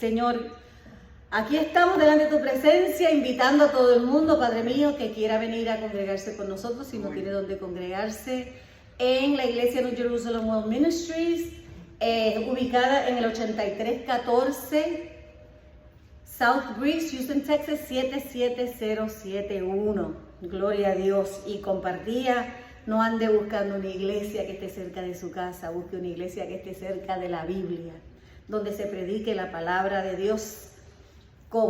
Señor, aquí estamos delante de tu presencia, invitando a todo el mundo, Padre mío, que quiera venir a congregarse con nosotros, si no tiene dónde congregarse, en la iglesia New Jerusalem World Ministries, ubicada en el 8314 South Breeze, Houston, Texas, 77071. Gloria a Dios. Y compartía, no ande buscando una iglesia que esté cerca de su casa, busque una iglesia que esté cerca de la Biblia, donde se predique la palabra de Dios,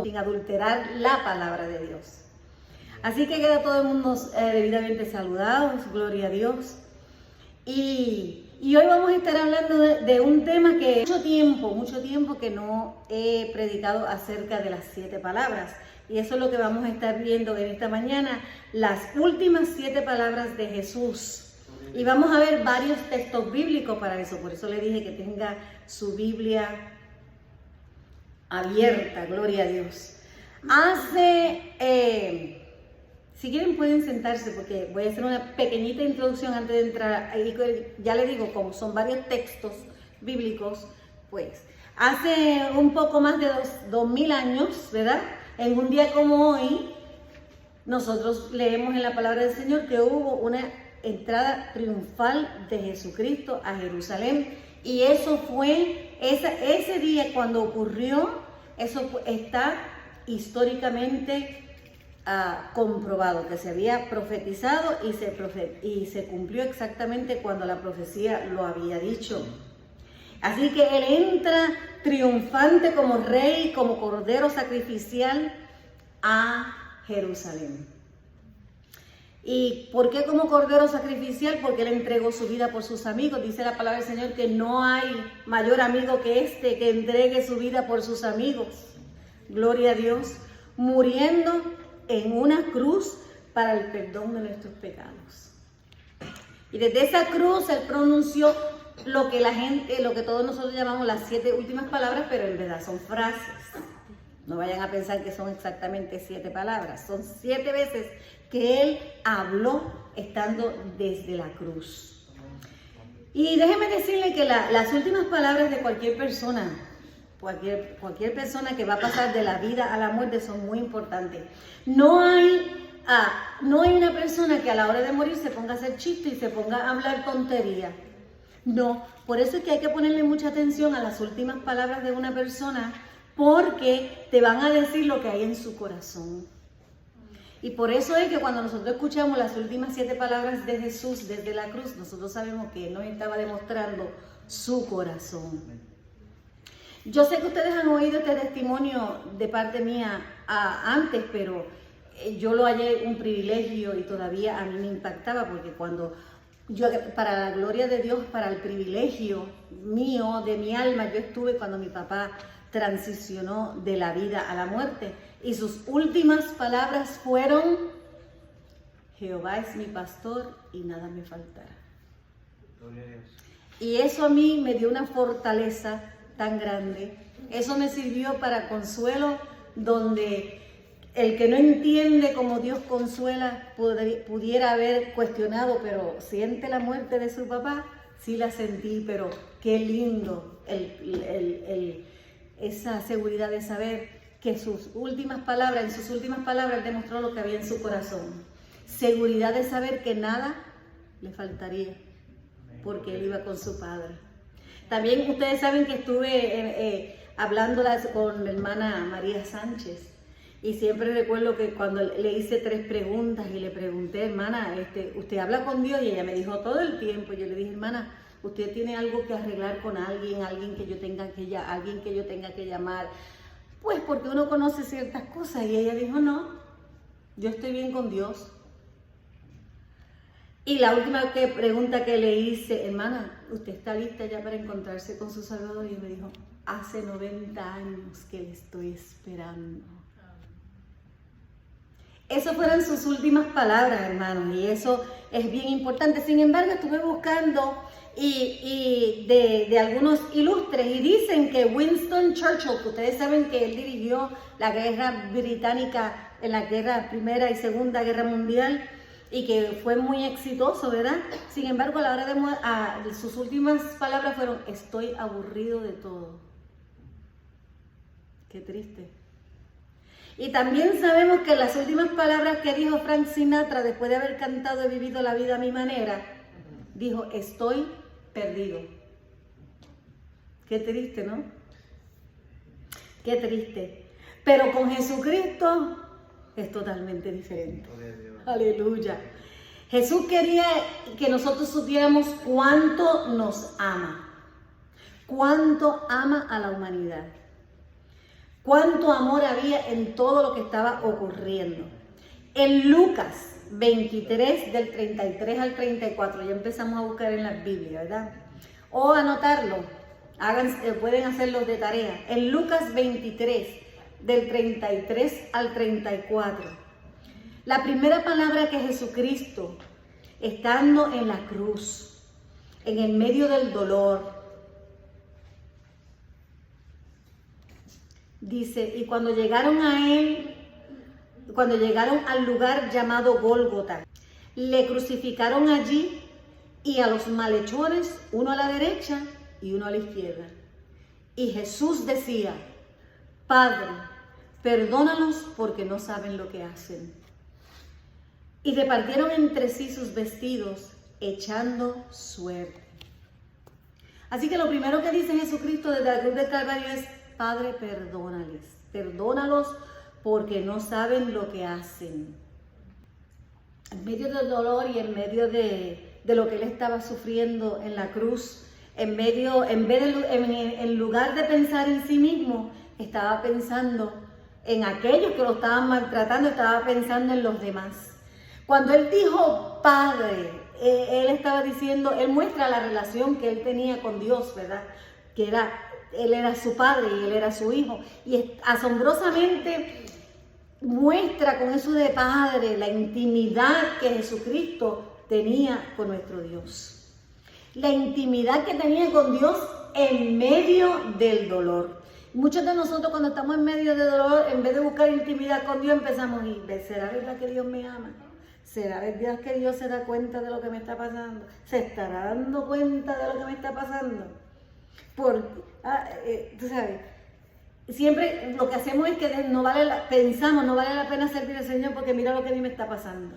sin adulterar la palabra de Dios. Así que queda todo el mundo debidamente saludados, gloria a Dios. Y hoy vamos a estar hablando de un tema que mucho tiempo que no he predicado acerca de las 7 palabras. Y eso es lo que vamos a estar viendo en esta mañana, las últimas 7 palabras de Jesús. Y vamos a ver varios textos bíblicos para eso. Por eso le dije que tenga su Biblia abierta, gloria a Dios. Si quieren pueden sentarse porque voy a hacer una pequeñita introducción antes de entrar. Ya les digo, como son varios textos bíblicos, pues hace un poco más de 2000 años, ¿verdad? En un día como hoy, nosotros leemos en la palabra del Señor que hubo una entrada triunfal de Jesucristo a Jerusalén. Y eso fue, ese día cuando ocurrió, eso está históricamente comprobado, que se había profetizado y se cumplió exactamente cuando la profecía lo había dicho. Así que Él entra triunfante como rey, como cordero sacrificial a Jerusalén. ¿Y por qué como cordero sacrificial? Porque Él entregó su vida por sus amigos. Dice la palabra del Señor que no hay mayor amigo que este que entregue su vida por sus amigos. Gloria a Dios. Muriendo en una cruz para el perdón de nuestros pecados. Y desde esa cruz Él pronunció lo que todos nosotros llamamos las 7 últimas palabras, pero en verdad son frases. No vayan a pensar que son exactamente 7 palabras. Son 7 veces que Él habló estando desde la cruz. Y déjeme decirle que las últimas palabras de cualquier persona que va a pasar de la vida a la muerte son muy importantes. No hay una persona que a la hora de morir se ponga a hacer chiste y se ponga a hablar tontería. No, por eso es que hay que ponerle mucha atención a las últimas palabras de una persona, porque te van a decir lo que hay en su corazón. Y por eso es que cuando nosotros escuchamos las últimas 7 palabras de Jesús desde la cruz, nosotros sabemos que Él nos estaba demostrando su corazón. Yo sé que ustedes han oído este testimonio de parte mía antes, pero yo lo hallé un privilegio y todavía a mí me impactaba, porque cuando yo, para la gloria de Dios, para el privilegio mío, de mi alma, yo estuve cuando mi papá transicionó de la vida a la muerte. Y sus últimas palabras fueron: Jehová es mi pastor y nada me faltará. Gloria a Dios. Y eso a mí me dio una fortaleza tan grande. Eso me sirvió para consuelo, donde el que no entiende cómo Dios consuela pudiera haber cuestionado, pero siente la muerte de su papá. Sí la sentí, pero qué lindo esa seguridad de saber que en sus últimas palabras demostró lo que había en su corazón. Seguridad de saber que nada le faltaría, porque Él iba con su Padre. También ustedes saben que estuve hablando con la hermana María Sánchez, y siempre recuerdo que cuando le hice 3 preguntas y le pregunté: hermana, ¿usted habla con Dios? Y ella me dijo: todo el tiempo. Yo le dije: hermana, ¿usted tiene algo que arreglar con alguien que yo tenga que llamar? Pues porque uno conoce ciertas cosas. Y ella dijo: no, yo estoy bien con Dios. Y la última pregunta que le hice: hermana, ¿usted está lista ya para encontrarse con su Salvador? Y me dijo: hace 90 años que le estoy esperando. Esas fueron sus últimas palabras, hermanos, y eso es bien importante. Sin embargo, estuve buscando de algunos ilustres, y dicen que Winston Churchill, que ustedes saben que él dirigió la guerra británica en la Primera y Segunda Guerra Mundial, y que fue muy exitoso, ¿verdad? Sin embargo, a la hora de sus últimas palabras fueron: estoy aburrido de todo. Qué triste. Y también sabemos que las últimas palabras que dijo Frank Sinatra después de haber cantado He vivido la vida a mi manera, dijo, estoy perdido. Qué triste, ¿no? Qué triste. Pero con Jesucristo es totalmente diferente. Aleluya. Jesús quería que nosotros supiéramos cuánto nos ama. Cuánto ama a la humanidad. Cuánto amor había en todo lo que estaba ocurriendo. En Lucas 23, del 33 al 34, ya empezamos a buscar en la Biblia, ¿verdad? O anotarlo, pueden hacerlo de tarea. En Lucas 23, del 33 al 34, la primera palabra que Jesucristo, estando en la cruz, en el medio del dolor, dice, y cuando llegaron a él, cuando llegaron al lugar llamado Gólgota, le crucificaron allí y a los malhechores, uno a la derecha y uno a la izquierda. Y Jesús decía, Padre, perdónalos porque no saben lo que hacen. Y repartieron entre sí sus vestidos, echando suerte. Así que lo primero que dice Jesucristo desde la cruz del Calvario es, Padre, perdónalos porque no saben lo que hacen. En medio del dolor y en medio de lo que él estaba sufriendo en la cruz, en lugar de pensar en sí mismo, estaba pensando en aquellos que lo estaban maltratando, estaba pensando en los demás. Cuando él dijo Padre, él estaba diciendo, él muestra la relación que él tenía con Dios, ¿verdad? Él era su padre y él era su hijo. Y asombrosamente muestra con eso de padre la intimidad que Jesucristo tenía con nuestro Dios. La intimidad que tenía con Dios en medio del dolor. Muchos de nosotros cuando estamos en medio del dolor, en vez de buscar intimidad con Dios, empezamos y ¿será verdad que Dios me ama? ¿Será verdad que Dios se da cuenta de lo que me está pasando? ¿Se estará dando cuenta de lo que me está pasando? Tú sabes, siempre lo que hacemos es que pensamos, no vale la pena servir al Señor porque mira lo que a mí me está pasando.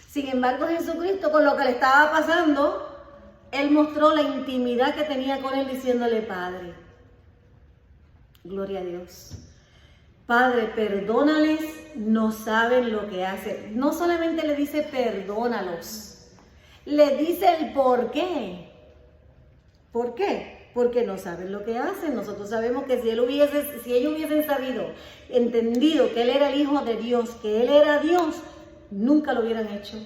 Sin embargo, Jesucristo, con lo que le estaba pasando, Él mostró la intimidad que tenía con Él diciéndole, Padre, gloria a Dios. Padre, perdónales, no saben lo que hacen. No solamente le dice perdónalos, le dice el por qué. ¿Por qué? Porque no saben lo que hacen. Nosotros sabemos que si ellos hubiesen sabido, entendido que Él era el Hijo de Dios, que Él era Dios, nunca lo hubieran hecho.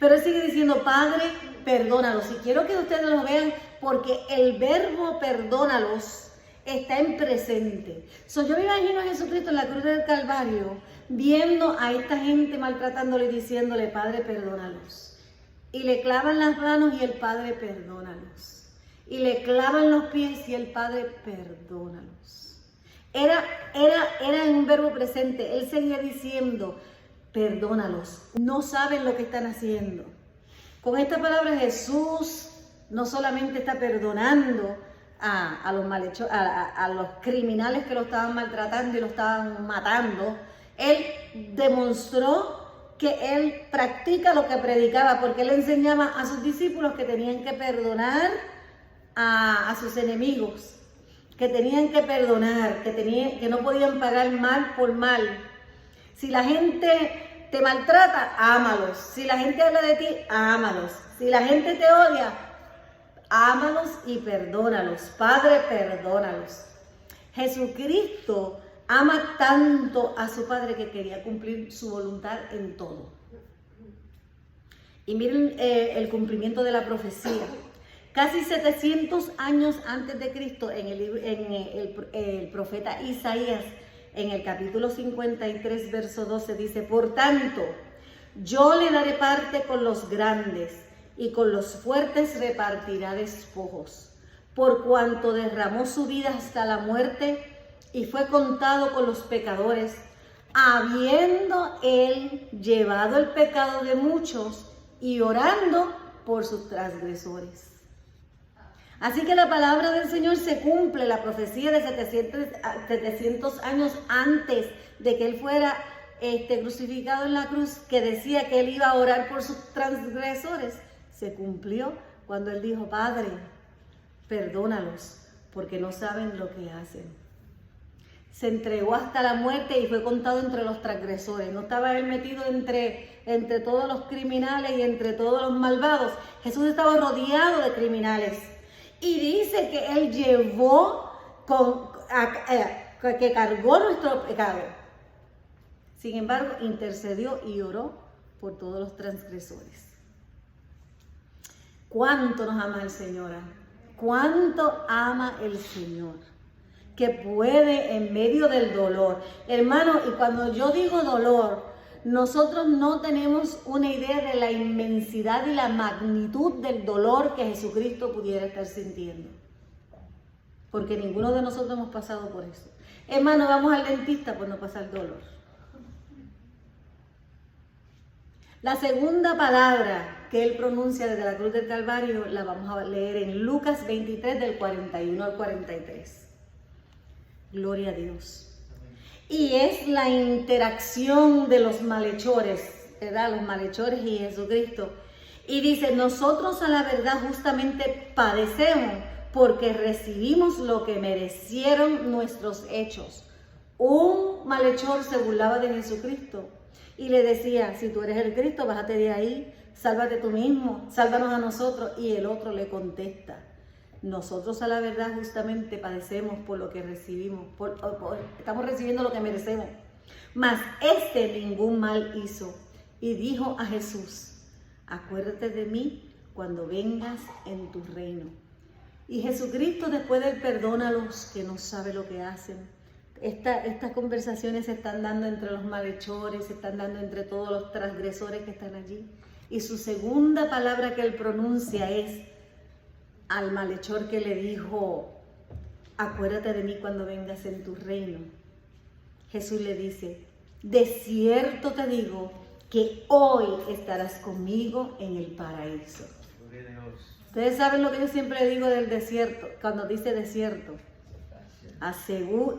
Pero Él sigue diciendo, Padre, perdónalos. Y quiero que ustedes lo vean porque el verbo perdónalos está en presente. Yo me imagino a Jesucristo en la cruz del Calvario, viendo a esta gente maltratándole y diciéndole, Padre, perdónalos. Y le clavan las manos y el Padre, perdónalos. Y le clavan los pies y el Padre, perdónalos. Era un verbo presente. Él seguía diciendo, perdónalos. No saben lo que están haciendo. Con esta palabra Jesús no solamente está perdonando a los malhechores, a los criminales que lo estaban maltratando y lo estaban matando. Él demostró que Él practica lo que predicaba, porque Él enseñaba a sus discípulos que tenían que perdonar a sus enemigos, que tenían que perdonar, que no podían pagar mal por mal. Si la gente te maltrata, ámalos. Si la gente habla de ti, ámalos. Si la gente te odia, ámalos y perdónalos. Padre, perdónalos. Jesucristo ama tanto a su Padre que quería cumplir su voluntad en todo. Y miren el cumplimiento de la profecía. Casi 700 años antes de Cristo, en el profeta Isaías, en el capítulo 53, verso 12, dice, por tanto, yo le daré parte con los grandes y con los fuertes repartirá despojos, por cuanto derramó su vida hasta la muerte y fue contado con los pecadores, habiendo él llevado el pecado de muchos y orando por sus transgresores. Así que la palabra del Señor se cumple, la profecía de 700 años antes de que Él fuera crucificado en la cruz, que decía que Él iba a orar por sus transgresores, se cumplió cuando Él dijo: Padre, perdónalos, porque no saben lo que hacen. Se entregó hasta la muerte y fue contado entre los transgresores. No estaba Él metido entre todos los criminales y entre todos los malvados. Jesús estaba rodeado de criminales. Y dice que Él que cargó nuestro pecado. Sin embargo, intercedió y oró por todos los transgresores. ¿Cuánto nos ama el Señor? ¿Cuánto ama el Señor? Que puede en medio del dolor. Hermano, y cuando yo digo dolor, nosotros no tenemos una idea de la inmensidad y la magnitud del dolor que Jesucristo pudiera estar sintiendo. Porque ninguno de nosotros hemos pasado por eso. Hermano, vamos al dentista por no pasar dolor. La segunda palabra que Él pronuncia desde la cruz del Calvario la vamos a leer en Lucas 23 del 41 al 43. Gloria a Dios. Y es la interacción de los malhechores, ¿verdad? Los malhechores y Jesucristo. Y dice: nosotros a la verdad justamente padecemos porque recibimos lo que merecieron nuestros hechos. Un malhechor se burlaba de Jesucristo y le decía: si tú eres el Cristo, bájate de ahí, sálvate tú mismo, sálvanos a nosotros. Y el otro le contesta: nosotros a la verdad justamente padecemos por lo que recibimos, estamos recibiendo lo que merecemos. Mas ningún mal hizo. Y dijo a Jesús: acuérdate de mí cuando vengas en tu reino. Y Jesucristo, después del perdona a los que no saben lo que hacen. Estas conversaciones se están dando entre los malhechores, se están dando entre todos los transgresores que están allí. Y su segunda palabra que Él pronuncia es al malhechor que le dijo: acuérdate de mí cuando vengas en tu reino. Jesús le dice: de cierto te digo que hoy estarás conmigo en el paraíso. Ustedes saben lo que yo siempre digo del desierto, cuando dice desierto.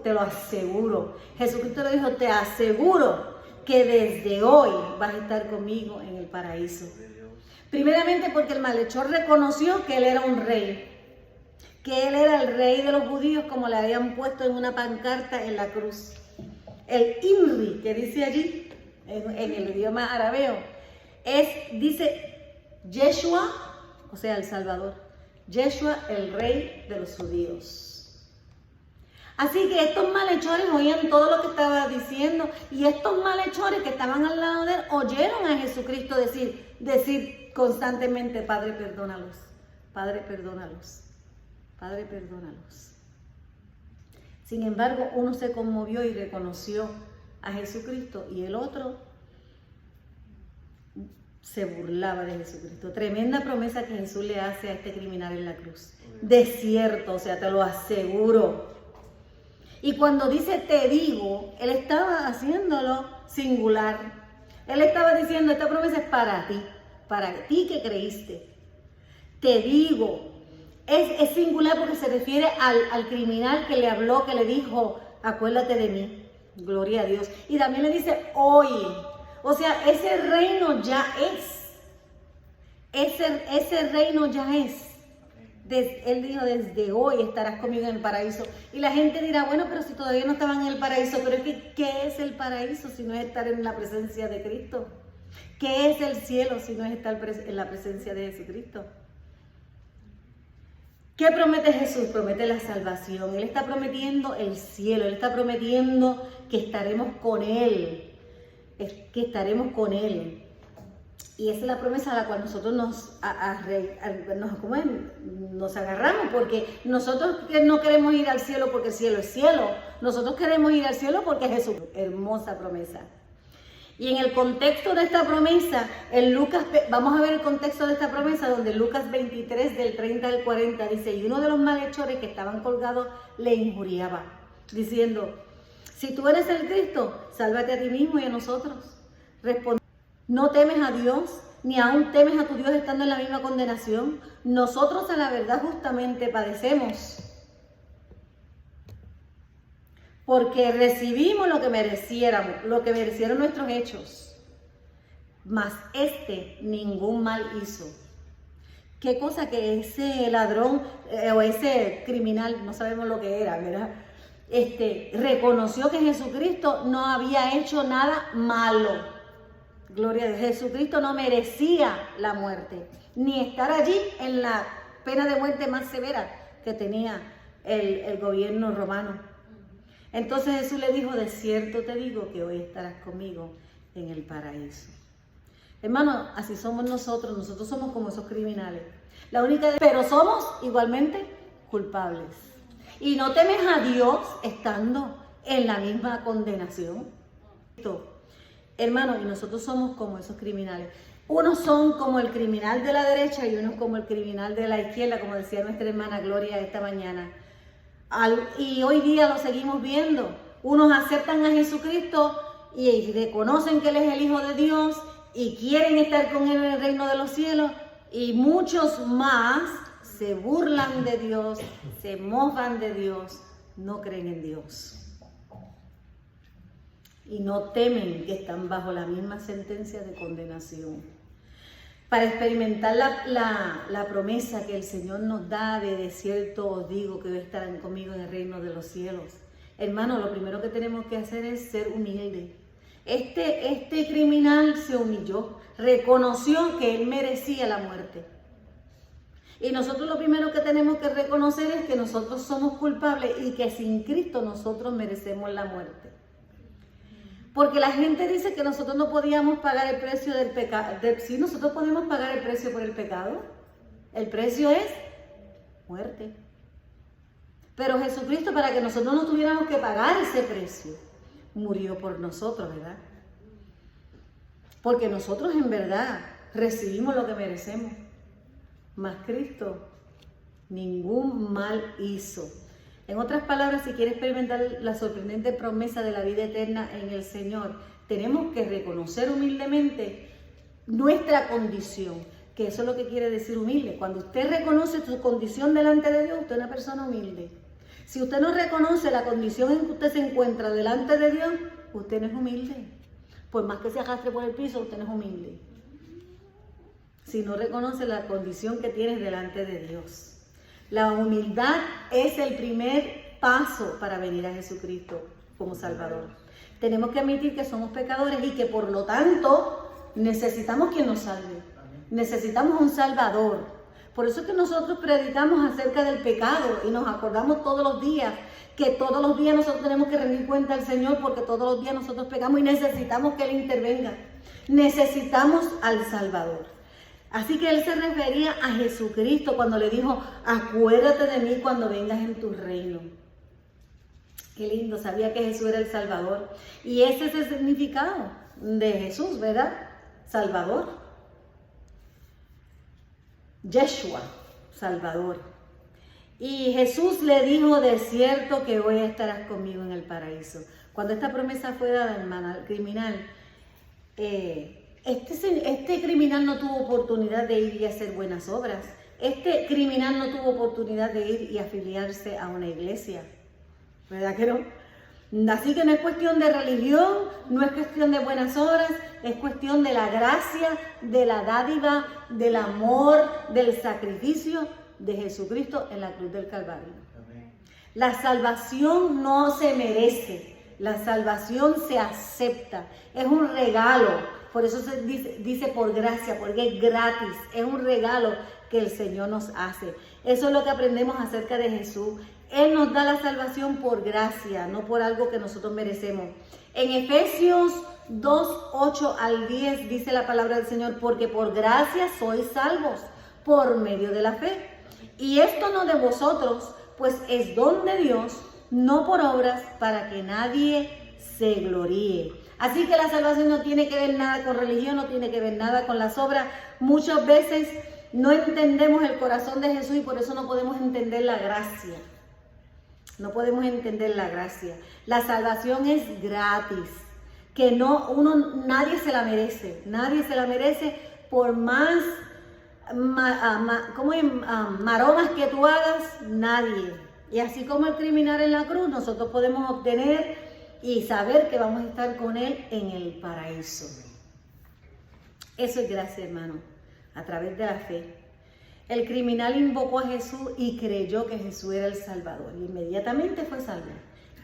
Te lo aseguro. Jesucristo le dijo: te aseguro que desde hoy vas a estar conmigo en el paraíso. Primeramente porque el malhechor reconoció que Él era un rey, que Él era el rey de los judíos, como le habían puesto en una pancarta en la cruz. El INRI, que dice allí, en el idioma arameo, dice Yeshua, o sea, el Salvador. Yeshua, el rey de los judíos. Así que estos malhechores oían todo lo que estaba diciendo, y estos malhechores que estaban al lado de Él oyeron a Jesucristo decir constantemente: Padre, perdónalos, Padre, perdónalos, Padre, perdónalos. Sin embargo, uno se conmovió y reconoció a Jesucristo, y el otro se burlaba de Jesucristo. Tremenda promesa que Jesús le hace a este criminal en la cruz. De cierto, o sea, te lo aseguro. Y cuando dice te digo, Él estaba haciéndolo singular. Él estaba diciendo: esta promesa es para ti que creíste. Te digo, es singular porque se refiere al criminal que le habló, que le dijo: acuérdate de mí. Gloria a Dios. Y también le dice: hoy. O sea, ese reino ya es. Ese reino ya es. Él dijo: desde hoy estarás conmigo en el paraíso. Y la gente dirá: bueno, pero si todavía no estaban en el paraíso. Pero es que, ¿qué es el paraíso si no es estar en la presencia de Cristo? ¿Qué es el cielo si no es estar en la presencia de Jesucristo? ¿Qué promete Jesús? Promete la salvación. Él está prometiendo el cielo. Él está prometiendo que estaremos con Él. Que estaremos con Él. Y esa es la promesa a la cual nosotros nos agarramos, porque nosotros no queremos ir al cielo porque el cielo es cielo. Nosotros queremos ir al cielo porque es Jesús. Hermosa promesa. Y en el contexto de esta promesa, vamos a ver el contexto de esta promesa, donde Lucas 23, del 30 al 40, dice: y uno de los malhechores que estaban colgados le injuriaba, diciendo: si tú eres el Cristo, sálvate a ti mismo y a nosotros. Respondió: ¿no temes a Dios, ni aún temes a tu Dios estando en la misma condenación. Nosotros a la verdad justamente padecemos, porque recibimos lo que mereciéramos, lo que merecieron nuestros hechos, mas ningún mal hizo. Qué cosa que ese ladrón o ese criminal, no sabemos lo que era, ¿verdad? Reconoció que Jesucristo no había hecho nada malo. Gloria a Dios. Jesucristo no merecía la muerte, ni estar allí en la pena de muerte más severa que tenía el gobierno romano. Entonces Jesús le dijo, de cierto te digo que hoy estarás conmigo en el paraíso. Hermano, así somos nosotros somos como esos criminales. Pero somos igualmente culpables. Y no temes a Dios estando en la misma condenación. Hermano, y nosotros somos como esos criminales. Unos son como el criminal de la derecha y unos como el criminal de la izquierda, como decía nuestra hermana Gloria esta mañana. Y hoy día lo seguimos viendo. Unos aceptan a Jesucristo y reconocen que Él es el Hijo de Dios y quieren estar con Él en el reino de los cielos. Y muchos más se burlan de Dios, se mofan de Dios, no creen en Dios. Y no temen que están bajo la misma sentencia de condenación. Para experimentar la promesa que el Señor nos da de cierto os digo que hoy estarán conmigo en el reino de los cielos. Hermano, lo primero que tenemos que hacer es ser humildes. Este criminal se humilló, reconoció que él merecía la muerte. Y nosotros lo primero que tenemos que reconocer es que nosotros somos culpables y que sin Cristo nosotros merecemos la muerte. Porque la gente dice que nosotros no podíamos pagar el precio del pecado. Sí, nosotros podemos pagar el precio por el pecado. El precio es muerte. Pero Jesucristo, para que nosotros no tuviéramos que pagar ese precio, murió por nosotros, ¿verdad? Porque nosotros en verdad recibimos lo que merecemos. Mas Cristo ningún mal hizo. En otras palabras, si quieres experimentar la sorprendente promesa de la vida eterna en el Señor, tenemos que reconocer humildemente nuestra condición, que eso es lo que quiere decir humilde. Cuando usted reconoce su condición delante de Dios, usted es una persona humilde. Si usted no reconoce la condición en que usted se encuentra delante de Dios, usted no es humilde. Por más que se arrastre por el piso, usted no es humilde. Si no reconoce la condición que tienes delante de Dios. La humildad es el primer paso para venir a Jesucristo como Salvador. Tenemos que admitir que somos pecadores y que por lo tanto necesitamos quien nos salve. Necesitamos un Salvador. Por eso es que nosotros predicamos acerca del pecado y nos acordamos todos los días que todos los días nosotros tenemos que rendir cuenta al Señor porque todos los días nosotros pecamos y necesitamos que Él intervenga. Necesitamos al Salvador. Así que Él se refería a Jesucristo cuando le dijo, acuérdate de mí cuando vengas en tu reino. Qué lindo, sabía que Jesús era el Salvador. Y ese es el significado de Jesús, ¿verdad? Salvador. Yeshua, Salvador. Y Jesús le dijo, de cierto que hoy estarás conmigo en el paraíso. Cuando esta promesa fue dada, hermana, al criminal, este criminal no tuvo oportunidad de ir y hacer buenas obras. Este criminal no tuvo oportunidad de ir y afiliarse a una iglesia. ¿Verdad que no? Así que no es cuestión de religión, no es cuestión de buenas obras, es cuestión de la gracia, de la dádiva, del amor, del sacrificio de Jesucristo en la cruz del Calvario. Amén. La salvación no se merece, la salvación se acepta, es un regalo. Por eso se dice por gracia, porque es gratis, es un regalo que el Señor nos hace. Eso es lo que aprendemos acerca de Jesús. Él nos da la salvación por gracia, no por algo que nosotros merecemos. En Efesios 2, 8 al 10 dice la palabra del Señor, porque por gracia sois salvos por medio de la fe. Y esto no de vosotros, pues es don de Dios, no por obras, para que nadie se gloríe. Así que la salvación no tiene que ver nada con religión, no tiene que ver nada con las obras. Muchas veces no entendemos el corazón de Jesús y por eso no podemos entender la gracia. No podemos entender la gracia. La salvación es gratis, que nadie se la merece. Nadie se la merece, por más maromas que tú hagas, nadie. Y así como el criminal en la cruz, nosotros podemos obtener y saber que vamos a estar con Él en el paraíso. Eso es gracia, hermano, a través de la fe. El criminal invocó a Jesús y creyó que Jesús era el Salvador. Y inmediatamente fue salvo.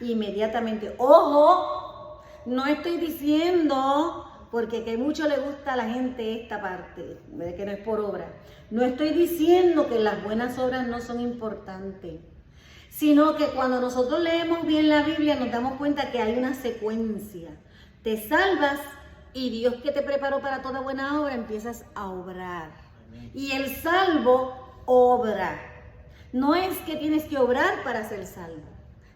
Inmediatamente. ¡Ojo! No estoy diciendo, porque que mucho le gusta a la gente esta parte, que no es por obra. No estoy diciendo que las buenas obras no son importantes, sino que cuando nosotros leemos bien la Biblia nos damos cuenta que hay una secuencia. Te salvas y Dios que te preparó para toda buena obra empiezas a obrar. Y el salvo obra. No es que tienes que obrar para ser salvo,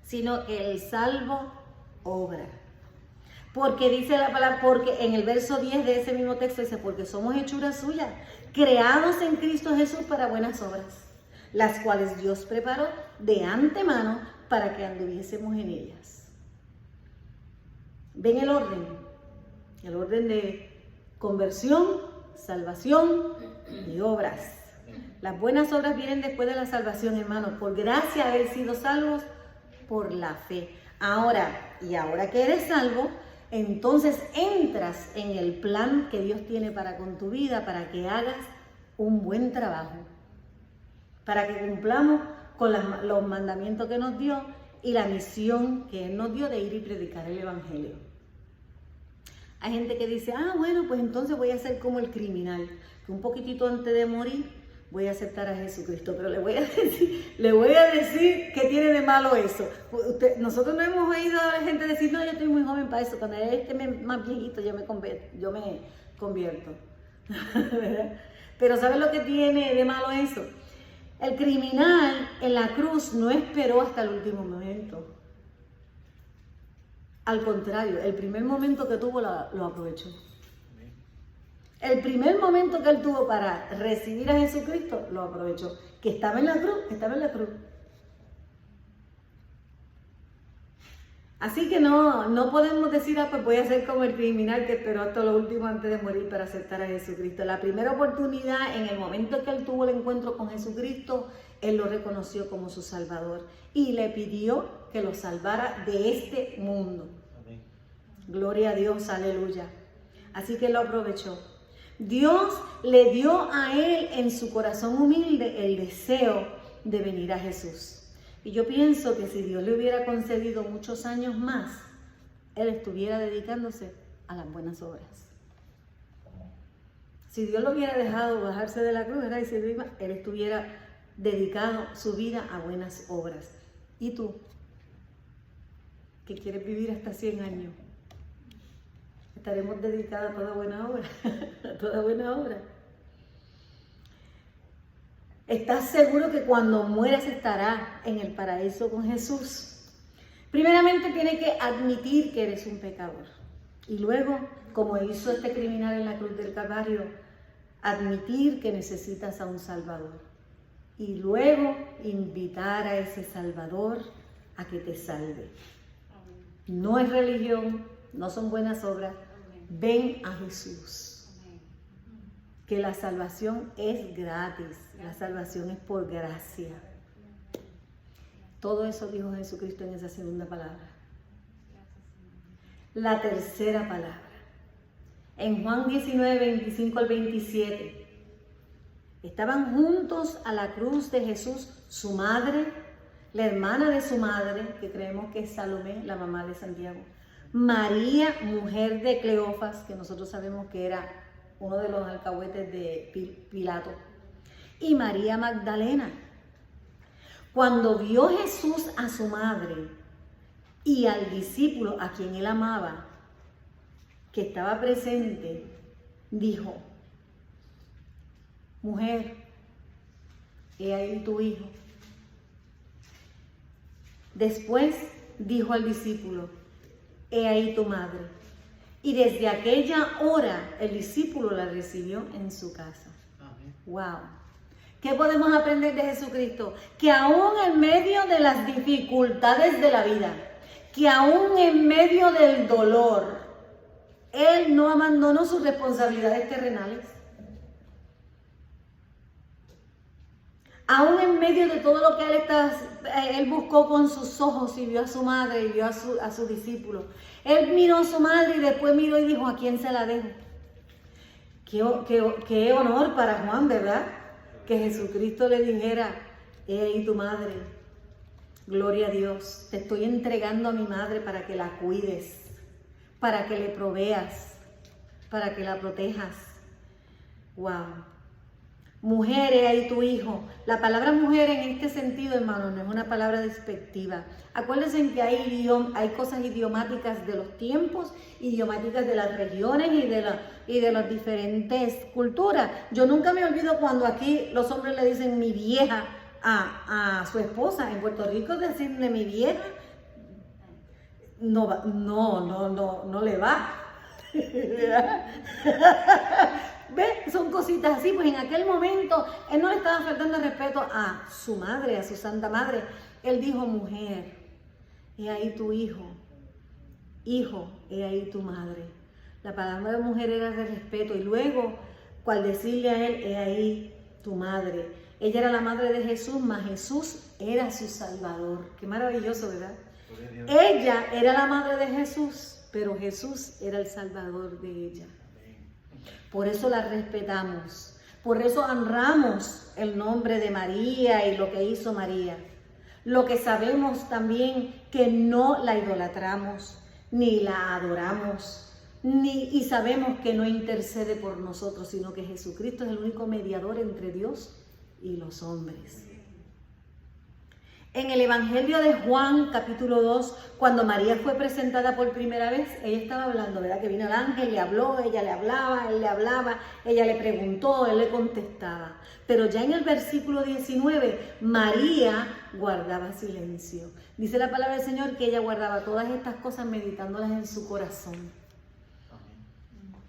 sino que el salvo obra. Porque dice la palabra, porque en el verso 10 de ese mismo texto dice, porque somos hechura suya, creados en Cristo Jesús para buenas obras, las cuales Dios preparó de antemano para que anduviésemos en ellas. ¿Ven el orden? El orden de conversión, salvación y obras. Las buenas obras vienen después de la salvación, hermanos, por gracia haber sido salvos por la fe. Ahora que eres salvo, entonces entras en el plan que Dios tiene para con tu vida, para que hagas un buen trabajo, para que cumplamos con los mandamientos que nos dio y la misión que Él nos dio de ir y predicar el Evangelio. Hay gente que dice, bueno, pues entonces voy a ser como el criminal, que un poquitito antes de morir voy a aceptar a Jesucristo, pero le voy a decir que tiene de malo eso. Nosotros no hemos oído a la gente decir, no, yo estoy muy joven para eso, cuando es más viejito yo me convierto. Pero ¿sabes lo que tiene de malo eso? El criminal en la cruz no esperó hasta el último momento. Al contrario, el primer momento que tuvo lo aprovechó. El primer momento que él tuvo para recibir a Jesucristo, lo aprovechó. Que estaba en la cruz, Así que no podemos decir, pues voy a ser como el criminal que esperó hasta lo último antes de morir para aceptar a Jesucristo. La primera oportunidad, en el momento que él tuvo el encuentro con Jesucristo, él lo reconoció como su Salvador y le pidió que lo salvara de este mundo. Amén. Gloria a Dios, aleluya. Así que lo aprovechó. Dios le dio a él en su corazón humilde el deseo de venir a Jesús. Y yo pienso que si Dios le hubiera concedido muchos años más, él estuviera dedicándose a las buenas obras. Si Dios lo hubiera dejado bajarse de la cruz, él estuviera dedicado su vida a buenas obras. ¿Y tú? ¿Que quieres vivir hasta 100 años? Estaremos dedicados a toda buena obra, a toda buena obra. ¿Estás seguro que cuando mueras estarás en el paraíso con Jesús? Primeramente tienes que admitir que eres un pecador. Y luego, como hizo este criminal en la cruz del Calvario, admitir que necesitas a un Salvador. Y luego invitar a ese Salvador a que te salve. No es religión, no son buenas obras. Ven a Jesús. Que la salvación es gratis, la salvación es por gracia. Todo eso dijo Jesucristo en esa segunda palabra. La tercera palabra. En Juan 19, 25 al 27. Estaban juntos a la cruz de Jesús su madre, la hermana de su madre, que creemos que es Salomé, la mamá de Santiago. María, mujer de Cleofas, que nosotros sabemos que era uno de los alcahuetes de Pilato. Y María Magdalena. Cuando vio Jesús a su madre y al discípulo a quien él amaba, que estaba presente, dijo, mujer, he ahí tu hijo. Después dijo al discípulo, he ahí tu madre. Y desde aquella hora el discípulo la recibió en su casa. Amén. Wow. ¿Qué podemos aprender de Jesucristo? Que aún en medio de las dificultades de la vida, que aún en medio del dolor, Él no abandonó sus responsabilidades terrenales. Aún en medio de todo lo que él buscó con sus ojos y vio a su madre y vio a sus discípulos. Él miró a su madre y después miró y dijo, ¿a quién se la dejo? Qué honor para Juan, ¿verdad? Que Jesucristo le dijera, he ahí tu madre. Gloria a Dios, te estoy entregando a mi madre para que la cuides, para que le proveas, para que la protejas. Wow. Mujer, he ahí tu hijo. La palabra mujer en este sentido, hermano, no es una palabra despectiva. Acuérdense que hay cosas idiomáticas de los tiempos, idiomáticas de las regiones y de las diferentes culturas. Yo nunca me olvido cuando aquí los hombres le dicen mi vieja a su esposa. En Puerto Rico decirle mi vieja no le va. ¿Ves? Son cositas así. Pues en aquel momento él no le estaba faltando respeto a su madre, a su santa madre. Él dijo, mujer, he ahí tu hijo. Hijo, he ahí tu madre. La palabra de mujer era de respeto. Y luego, cual decirle a él, he ahí tu madre. Ella era la madre de Jesús, mas Jesús era su Salvador. Qué maravilloso, ¿verdad? Ella era la madre de Jesús, pero Jesús era el Salvador de ella. Por eso la respetamos, por eso honramos el nombre de María y lo que hizo María. Lo que sabemos también que no la idolatramos, ni la adoramos, y sabemos que no intercede por nosotros, sino que Jesucristo es el único mediador entre Dios y los hombres. En el Evangelio de Juan, capítulo 2, cuando María fue presentada por primera vez, ella estaba hablando, ¿verdad? Que vino el ángel, le habló, ella le hablaba, él le hablaba, ella le preguntó, él le contestaba. Pero ya en el versículo 19, María guardaba silencio. Dice la palabra del Señor que ella guardaba todas estas cosas meditándolas en su corazón.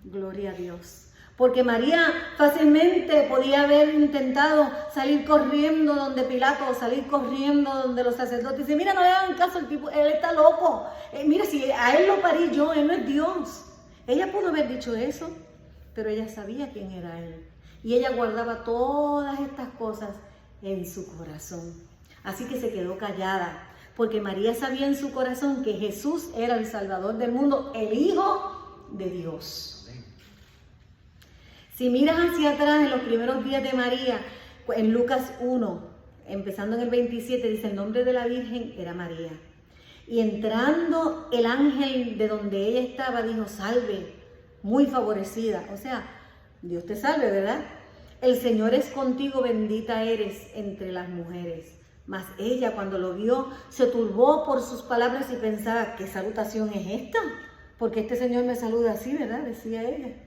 Gloria a Dios. Porque María fácilmente podía haber intentado salir corriendo donde Pilato, salir corriendo donde los sacerdotes. Dice, mira, no le hagan caso, el tipo, él está loco. Mira, si a él lo parí yo, él no es Dios. Ella pudo haber dicho eso, pero ella sabía quién era él. Y ella guardaba todas estas cosas en su corazón. Así que se quedó callada, porque María sabía en su corazón que Jesús era el Salvador del mundo, el Hijo de Dios. Si miras hacia atrás en los primeros días de María, en Lucas 1, empezando en el 27, dice el nombre de la Virgen era María. Y entrando el ángel de donde ella estaba, dijo, salve, muy favorecida. O sea, Dios te salve, ¿verdad? El Señor es contigo, bendita eres entre las mujeres. Mas ella cuando lo vio, se turbó por sus palabras y pensaba, ¿qué salutación es esta? Porque este Señor me saluda así, ¿verdad? Decía ella.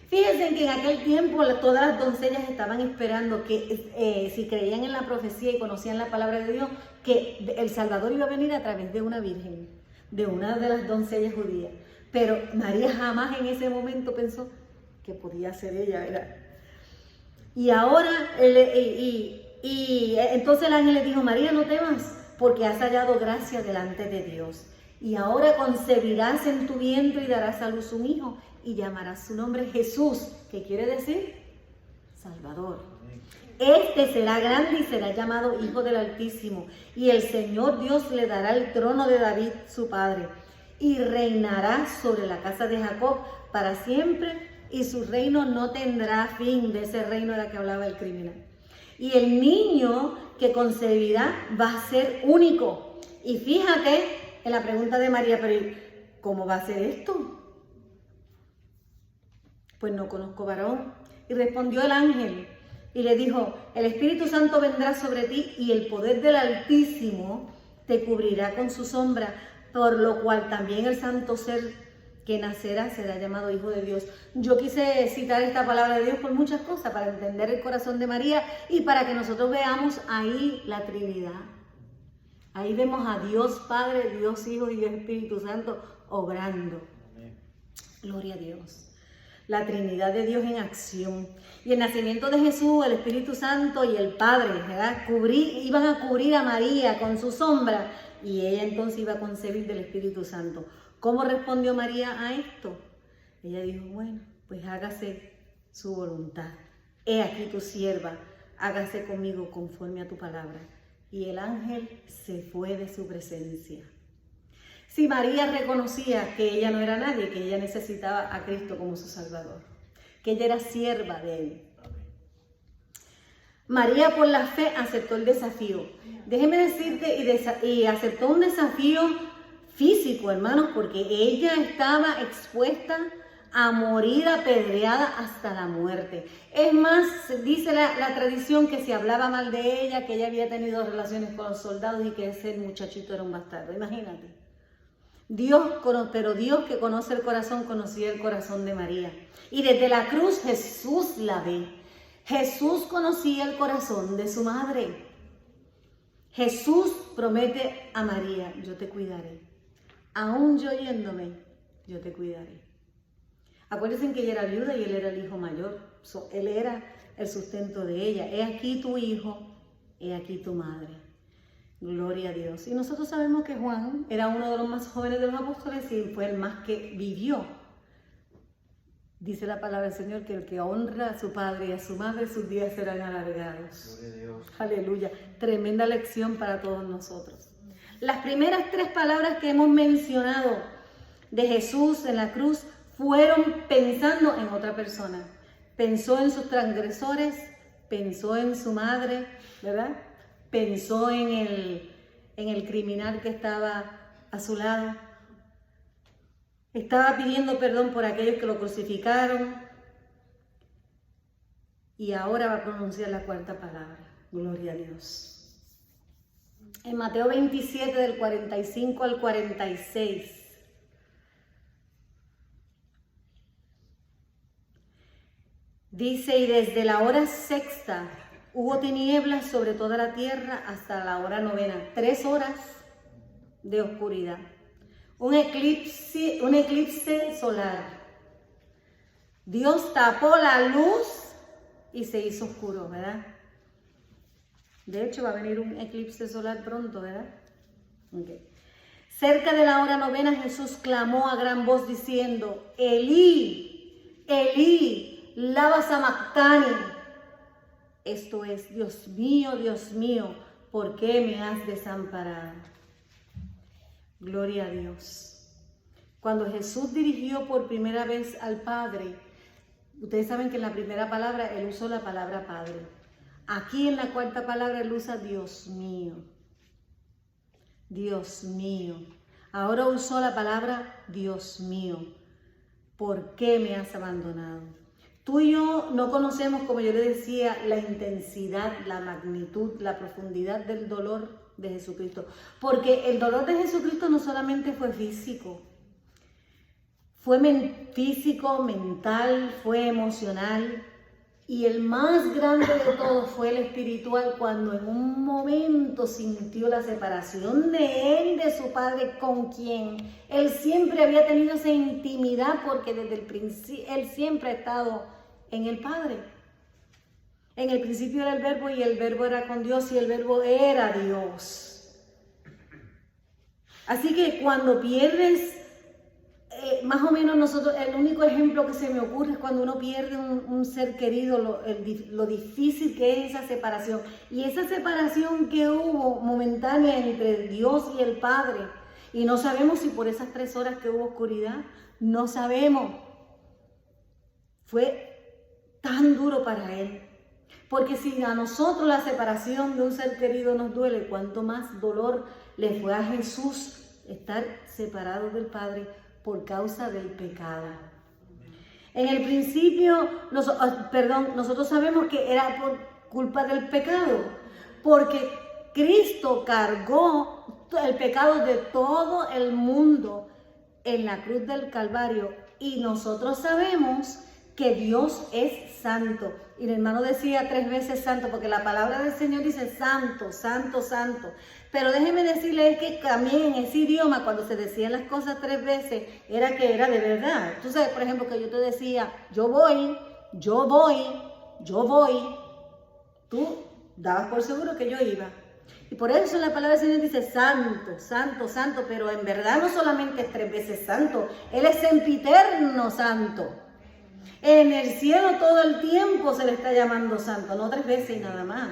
Fíjense que en aquel tiempo todas las doncellas estaban esperando que si creían en la profecía y conocían la palabra de Dios, que el Salvador iba a venir a través de una virgen, de una de las doncellas judías. Pero María jamás en ese momento pensó que podía ser ella, ¿verdad? Y ahora, entonces el ángel le dijo, María, no temas, porque has hallado gracia delante de Dios. Y ahora concebirás en tu vientre y darás a luz un hijo, y llamarás su nombre Jesús, que quiere decir Salvador. Este será grande y será llamado Hijo del Altísimo, y el Señor Dios le dará el trono de David, su padre, y reinará sobre la casa de Jacob para siempre, y su reino no tendrá fin. De ese reino era que hablaba el criminal. Y el niño que concebirá va a ser único. Y fíjate en la pregunta de María, pero ¿cómo va a ser esto? Pues no conozco varón. Y respondió el ángel y le dijo, el Espíritu Santo vendrá sobre ti y el poder del Altísimo te cubrirá con su sombra, por lo cual también el santo ser que nacerá será llamado Hijo de Dios. Yo quise citar esta palabra de Dios por muchas cosas, para entender el corazón de María y para que nosotros veamos ahí la Trinidad. Ahí vemos a Dios Padre, Dios Hijo y Dios Espíritu Santo obrando. Gloria a Dios. La Trinidad de Dios en acción. Y el nacimiento de Jesús, el Espíritu Santo y el Padre, ¿verdad? Iban a cubrir a María con su sombra y ella entonces iba a concebir del Espíritu Santo. ¿Cómo respondió María a esto? Ella dijo, bueno, pues hágase su voluntad. He aquí tu sierva, hágase conmigo conforme a tu palabra. Y el ángel se fue de su presencia. Si María reconocía que ella no era nadie, que ella necesitaba a Cristo como su Salvador, que ella era sierva de Él. María por la fe aceptó el desafío. Déjeme decirte, y aceptó un desafío físico, hermanos, porque ella estaba expuesta a morir apedreada hasta la muerte. Es más, dice la tradición que se hablaba mal de ella, que ella había tenido relaciones con los soldados y que ese muchachito era un bastardo. Imagínate. Pero Dios que conoce el corazón, conocía el corazón de María. Y desde la cruz Jesús la ve. Jesús conocía el corazón de su madre. Jesús promete a María, yo te cuidaré. Aún yo yéndome, yo te cuidaré. Acuérdense que ella era viuda y él era el hijo mayor. Él era el sustento de ella. He aquí tu hijo, he aquí tu madre. Gloria a Dios. Y nosotros sabemos que Juan era uno de los más jóvenes de los apóstoles y fue el más que vivió. Dice la palabra del Señor que el que honra a su padre y a su madre, sus días serán alargados. Gloria a Dios. Aleluya. Tremenda lección para todos nosotros. Las primeras 3 palabras que hemos mencionado de Jesús en la cruz fueron pensando en otra persona. Pensó en sus transgresores, pensó en su madre, ¿verdad? Pensó en el criminal que estaba a su lado. Estaba pidiendo perdón por aquellos que lo crucificaron. Y ahora va a pronunciar la 4ª palabra. Gloria a Dios. En Mateo 27, del 45 al 46. Dice, y desde la hora 6ª hubo tinieblas sobre toda la tierra hasta la hora 9ª. 3 horas de oscuridad. Un eclipse solar. Dios tapó la luz y se hizo oscuro, ¿verdad? De hecho, va a venir un eclipse solar pronto, ¿verdad? Okay. Cerca de la hora 9ª, Jesús clamó a gran voz diciendo, Elí, Elí, lama sabactani. Esto es, Dios mío, ¿por qué me has desamparado? Gloria a Dios. Cuando Jesús dirigió por primera vez al Padre, ustedes saben que en la primera palabra Él usó la palabra Padre. Aquí en la 4ª palabra Él usa Dios mío. Dios mío. Ahora usó la palabra Dios mío. ¿Por qué me has abandonado? Tú y yo no conocemos, como yo le decía, la intensidad, la magnitud, la profundidad del dolor de Jesucristo. Porque el dolor de Jesucristo no solamente fue físico. Fue físico, mental, fue emocional. Y el más grande de todos fue el espiritual, cuando en un momento sintió la separación de él y de su padre, con quien él siempre había tenido esa intimidad, porque desde el principio él siempre ha estado en el Padre. En el principio era el Verbo y el Verbo era con Dios y el Verbo era Dios. Así que cuando pierdes, más o menos nosotros, el único ejemplo que se me ocurre es cuando uno pierde un ser querido, lo difícil que es esa separación. Y esa separación que hubo momentánea entre Dios y el Padre, y no sabemos si por esas 3 horas que hubo oscuridad, no sabemos. Fue tan duro para Él. Porque si a nosotros la separación de un ser querido nos duele, cuánto más dolor le fue a Jesús estar separado del Padre por causa del pecado. En el principio, nosotros sabemos que era por culpa del pecado, porque Cristo cargó el pecado de todo el mundo en la cruz del Calvario, y nosotros sabemos que Dios es santo. Y el hermano decía 3 veces santo, porque la palabra del Señor dice santo, santo, santo. Pero déjeme decirles que también en ese idioma, cuando se decían las cosas 3 veces, era que era de verdad. Tú sabes, por ejemplo, que yo te decía, yo voy, yo voy, yo voy. Tú dabas por seguro que yo iba. Y por eso la palabra del Señor dice santo, santo, santo. Pero en verdad no solamente es 3 veces santo, Él es sempiterno santo. En el cielo todo el tiempo se le está llamando santo, no 3 veces y nada más,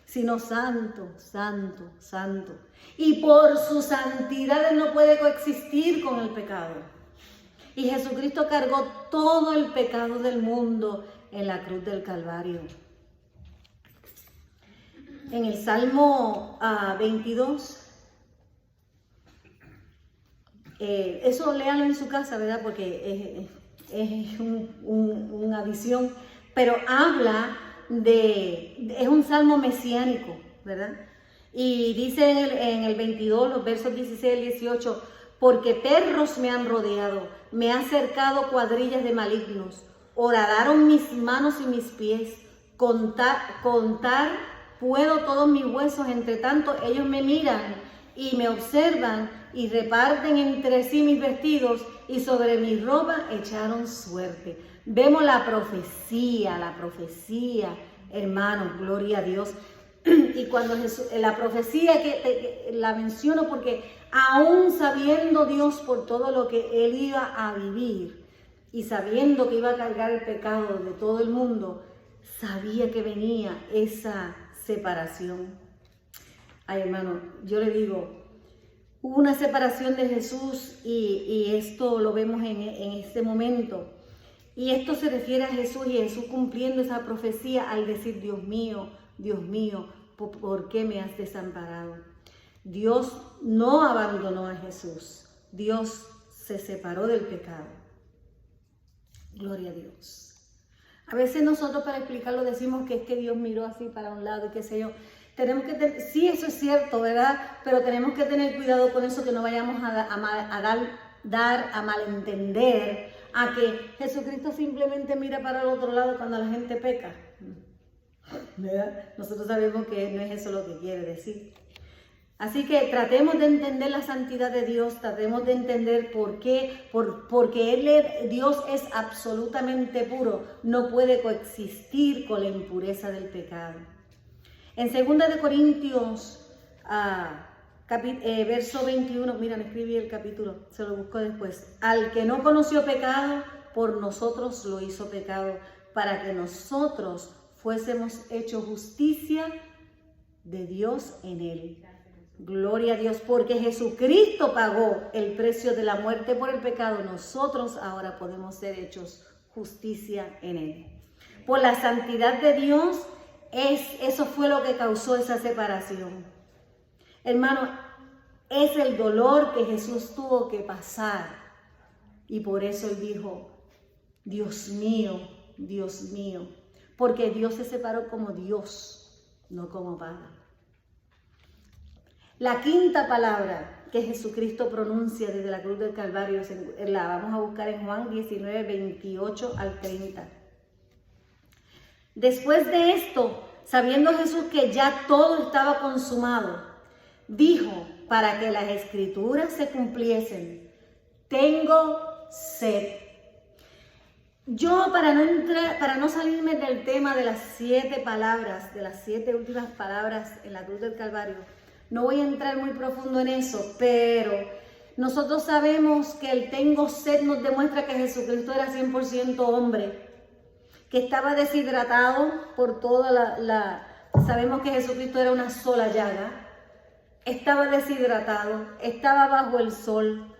sino santo, santo, santo. Y por su santidad Él no puede coexistir con el pecado. Y Jesucristo cargó todo el pecado del mundo en la cruz del Calvario. En el Salmo 22, eso léalo en su casa, ¿verdad? Porque es una visión, pero habla es un salmo mesiánico, ¿verdad? Y dice en el 22, los versos 16 y 18, porque perros me han rodeado, me han cercado cuadrillas de malignos, horadaron mis manos y mis pies, contar puedo todos mis huesos, entre tanto ellos me miran y me observan y reparten entre sí mis vestidos y sobre mi ropa echaron suerte. Vemos la profecía, hermanos, gloria a Dios. Y cuando la profecía que la menciono porque aún sabiendo Dios por todo lo que Él iba a vivir y sabiendo que iba a cargar el pecado de todo el mundo, sabía que venía esa separación. Ay, hermano, yo le digo, hubo una separación de Jesús y esto lo vemos en este momento. Y esto se refiere a Jesús y Jesús cumpliendo esa profecía al decir, Dios mío, ¿por qué me has desamparado? Dios no abandonó a Jesús. Dios se separó del pecado. Gloria a Dios. A veces nosotros para explicarlo decimos que es que Dios miró así para un lado y qué sé yo. Tenemos que tener, sí, eso es cierto, ¿verdad? Pero tenemos que tener cuidado con eso, que no vayamos dar a malentender a que Jesucristo simplemente mira para el otro lado cuando la gente peca, ¿verdad? Nosotros sabemos que no es eso lo que quiere decir. Así que tratemos de entender la santidad de Dios, tratemos de entender por qué, porque Dios es absolutamente puro, no puede coexistir con la impureza del pecado. En 2 de Corintios, verso 21, mira, me escribí el capítulo, se lo busco después. Al que no conoció pecado, por nosotros lo hizo pecado, para que nosotros fuésemos hechos justicia de Dios en él. Gloria a Dios, porque Jesucristo pagó el precio de la muerte por el pecado, nosotros ahora podemos ser hechos justicia en él. Por la santidad de Dios, eso fue lo que causó esa separación. Hermano, es el dolor que Jesús tuvo que pasar. Y por eso Él dijo, Dios mío, porque Dios se separó como Dios, no como Padre. La quinta palabra que Jesucristo pronuncia desde la cruz del Calvario, la vamos a buscar en Juan 19, 28 al 30. Después de esto, sabiendo Jesús que ya todo estaba consumado, dijo, para que las escrituras se cumpliesen, tengo sed. Yo, para no salirme del tema de las 7 palabras, de las 7 últimas palabras en la cruz del Calvario, no voy a entrar muy profundo en eso, pero nosotros sabemos que el tengo sed nos demuestra que Jesucristo era 100% hombre, que estaba deshidratado por toda sabemos que Jesucristo era una sola llaga, estaba deshidratado, estaba bajo el sol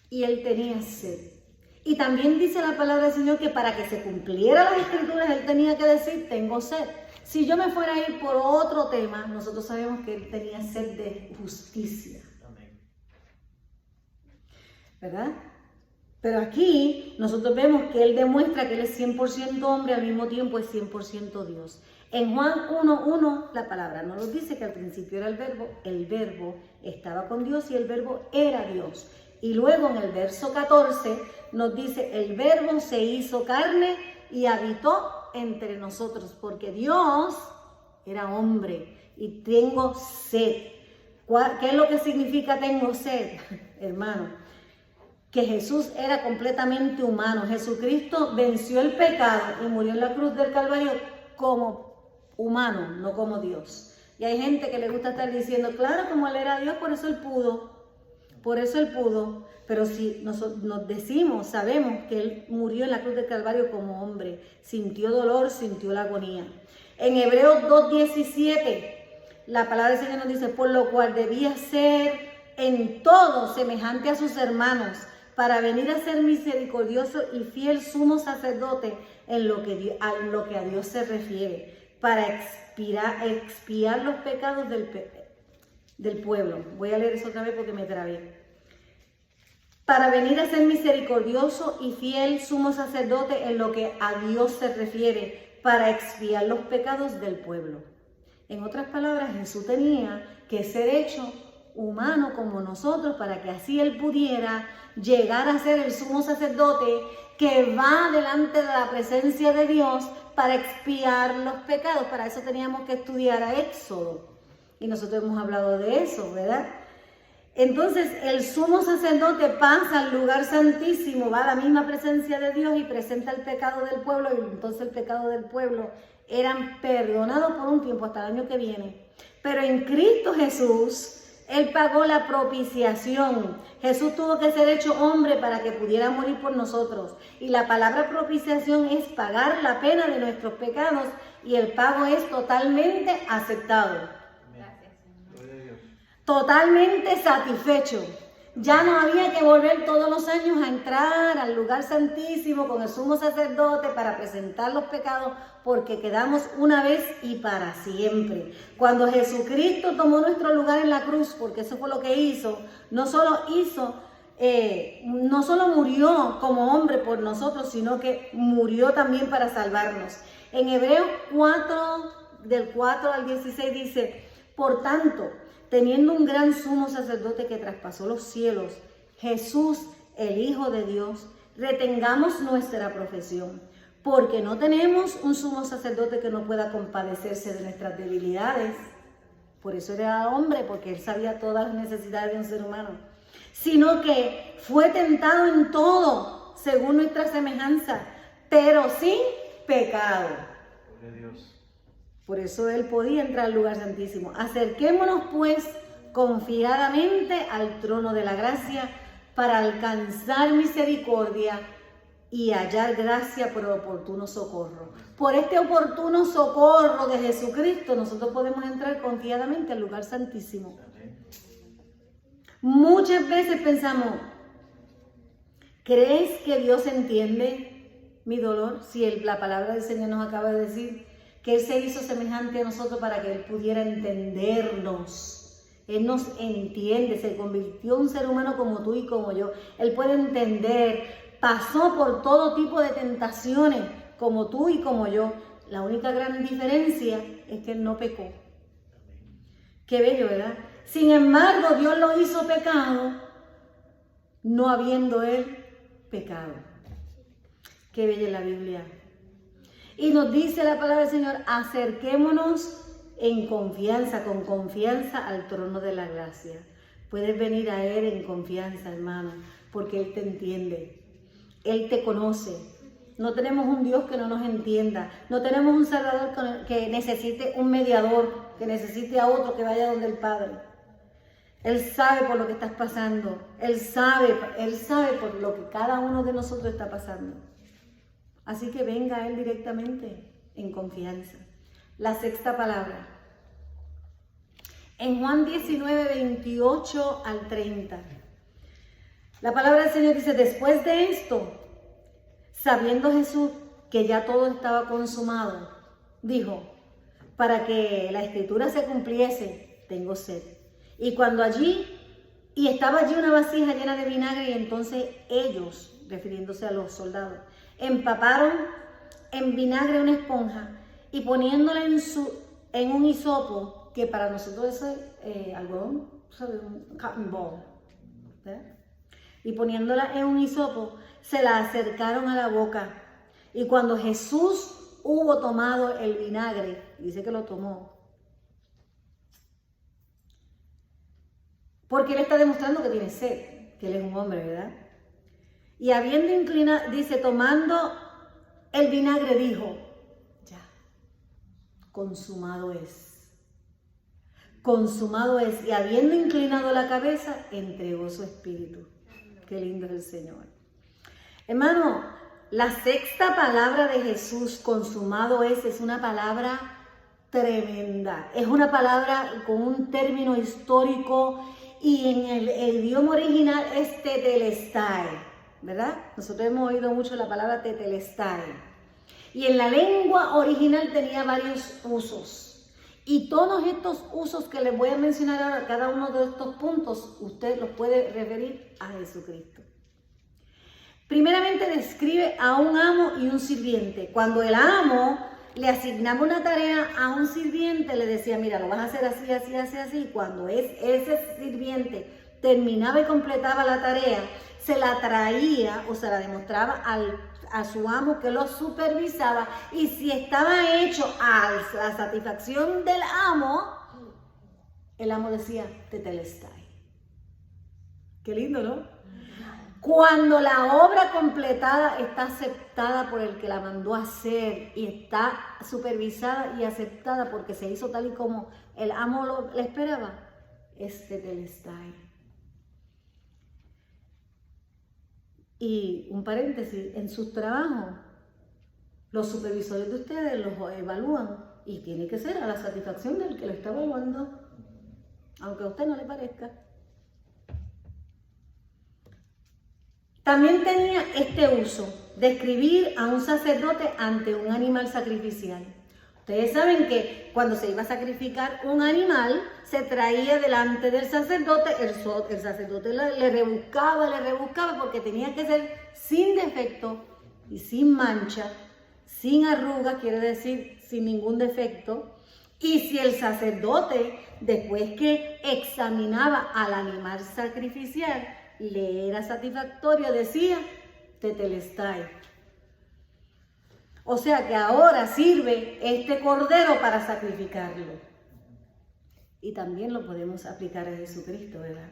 y Él tenía sed. Y también dice la palabra del Señor que para que se cumpliera las escrituras, Él tenía que decir, tengo sed. Si yo me fuera a ir por otro tema, nosotros sabemos que Él tenía sed de justicia. ¿Verdad? Pero aquí nosotros vemos que Él demuestra que Él es 100% hombre, al mismo tiempo es 100% Dios. En Juan 1:1 la palabra no nos dice que al principio era el verbo estaba con Dios y el verbo era Dios. Y luego en el verso 14 nos dice, el verbo se hizo carne y habitó entre nosotros, porque Dios era hombre y tengo sed. ¿Qué es lo que significa tengo sed, hermano? Que Jesús era completamente humano. Jesucristo venció el pecado y murió en la cruz del Calvario como humano, no como Dios. Y hay gente que le gusta estar diciendo, claro, como Él era Dios, por eso Él pudo. Por eso Él pudo. Pero si nos decimos, sabemos que Él murió en la cruz del Calvario como hombre, sintió dolor, sintió la agonía. En Hebreos 2:17, la palabra del Señor nos dice, por lo cual debía ser en todo semejante a sus hermanos, para venir a ser misericordioso y fiel sumo sacerdote en lo que a Dios se refiere, para expiar los pecados del pueblo. Voy a leer eso otra vez porque me trabé. Para venir a ser misericordioso y fiel sumo sacerdote en lo que a Dios se refiere, para expiar los pecados del pueblo. En otras palabras, Jesús tenía que ser hecho humano como nosotros para que así Él pudiera llegar a ser el sumo sacerdote que va delante de la presencia de Dios para expiar los pecados. Para eso teníamos que estudiar a Éxodo. Y nosotros hemos hablado de eso, ¿verdad? Entonces el sumo sacerdote pasa al lugar santísimo, va a la misma presencia de Dios y presenta el pecado del pueblo, y entonces el pecado del pueblo eran perdonados por un tiempo hasta el año que viene. Pero en Cristo Jesús, Él pagó la propiciación. Jesús tuvo que ser hecho hombre para que pudiera morir por nosotros. Y la palabra propiciación es pagar la pena de nuestros pecados, y el pago es totalmente aceptado. Totalmente satisfecho. Ya no había que volver todos los años a entrar al lugar santísimo con el sumo sacerdote para presentar los pecados, porque quedamos una vez y para siempre. Cuando Jesucristo tomó nuestro lugar en la cruz, porque eso fue lo que hizo, no solo murió como hombre por nosotros, sino que murió también para salvarnos. En Hebreos 4, del 4 al 16 dice, por tanto, teniendo un gran sumo sacerdote que traspasó los cielos, Jesús, el Hijo de Dios, retengamos nuestra profesión, porque no tenemos un sumo sacerdote que no pueda compadecerse de nuestras debilidades. Por eso era hombre, porque Él sabía todas las necesidades de un ser humano, sino que fue tentado en todo, según nuestra semejanza, pero sin pecado. Gloria a Dios. Por eso Él podía entrar al lugar santísimo. Acerquémonos pues confiadamente al trono de la gracia para alcanzar misericordia y hallar gracia por el oportuno socorro. Por este oportuno socorro de Jesucristo nosotros podemos entrar confiadamente al lugar santísimo. Muchas veces pensamos, ¿crees que Dios entiende mi dolor? Si la palabra del Señor nos acaba de decir que Él se hizo semejante a nosotros para que Él pudiera entendernos. Él nos entiende, se convirtió en un ser humano como tú y como yo. Él puede entender, pasó por todo tipo de tentaciones como tú y como yo. La única gran diferencia es que Él no pecó. Qué bello, ¿verdad? Sin embargo, Dios lo hizo pecado, no habiendo Él pecado. Qué bella es la Biblia. Y nos dice la palabra del Señor, acerquémonos en confianza, con confianza al trono de la gracia. Puedes venir a Él en confianza, hermano, porque Él te entiende. Él te conoce. No tenemos un Dios que no nos entienda. No tenemos un Salvador que necesite un mediador, que necesite a otro que vaya donde el Padre. Él sabe por lo que estás pasando. Él sabe por lo que cada uno de nosotros está pasando. Así que venga a Él directamente, en confianza. La sexta palabra. En Juan 19, 28 al 30. La palabra del Señor dice, después de esto, sabiendo Jesús que ya todo estaba consumado, dijo, para que la escritura se cumpliese, tengo sed. Y estaba allí una vasija llena de vinagre, y entonces ellos, refiriéndose a los soldados, empaparon en vinagre una esponja y poniéndola en un hisopo, que para nosotros es algodón, un cotton ball, ¿verdad? Y poniéndola en un hisopo, se la acercaron a la boca. Y cuando Jesús hubo tomado el vinagre, dice que lo tomó, porque Él está demostrando que tiene sed, que Él es un hombre, ¿verdad? Y habiendo inclinado, dice, tomando el vinagre, dijo, ya, consumado es. consumado es, y habiendo inclinado la cabeza, entregó su espíritu. Qué lindo es el Señor. Hermano, la sexta palabra de Jesús, consumado es una palabra tremenda. Es una palabra con un término histórico y en el idioma original es tetelestai, ¿verdad? Nosotros hemos oído mucho la palabra tetelestai. Y en la lengua original tenía varios usos. Y todos estos usos que les voy a mencionar ahora, cada uno de estos puntos, usted los puede referir a Jesucristo. Primeramente describe a un amo y un sirviente. Cuando el amo le asignaba una tarea a un sirviente, le decía, mira, lo vas a hacer así, así, así, así. Y cuando ese sirviente terminaba y completaba la tarea, se la traía o se la demostraba a su amo que lo supervisaba. Y si estaba hecho a la satisfacción del amo, el amo decía, tetelestai. Qué lindo, ¿no? Cuando la obra completada está aceptada por el que la mandó a hacer y está supervisada y aceptada porque se hizo tal y como el amo le esperaba, es tetelestai. Y un paréntesis, en sus trabajos, los supervisores de ustedes los evalúan y tiene que ser a la satisfacción del que lo está evaluando, aunque a usted no le parezca. También tenía este uso, describir a un sacerdote ante un animal sacrificial. Ustedes saben que cuando se iba a sacrificar un animal, se traía delante del sacerdote, el sacerdote le rebuscaba porque tenía que ser sin defecto y sin mancha, sin arrugas, quiere decir sin ningún defecto. Y si el sacerdote, después que examinaba al animal sacrificial, le era satisfactorio, decía, tetelestai. O sea que ahora sirve este cordero para sacrificarlo. Y también lo podemos aplicar a Jesucristo, ¿verdad?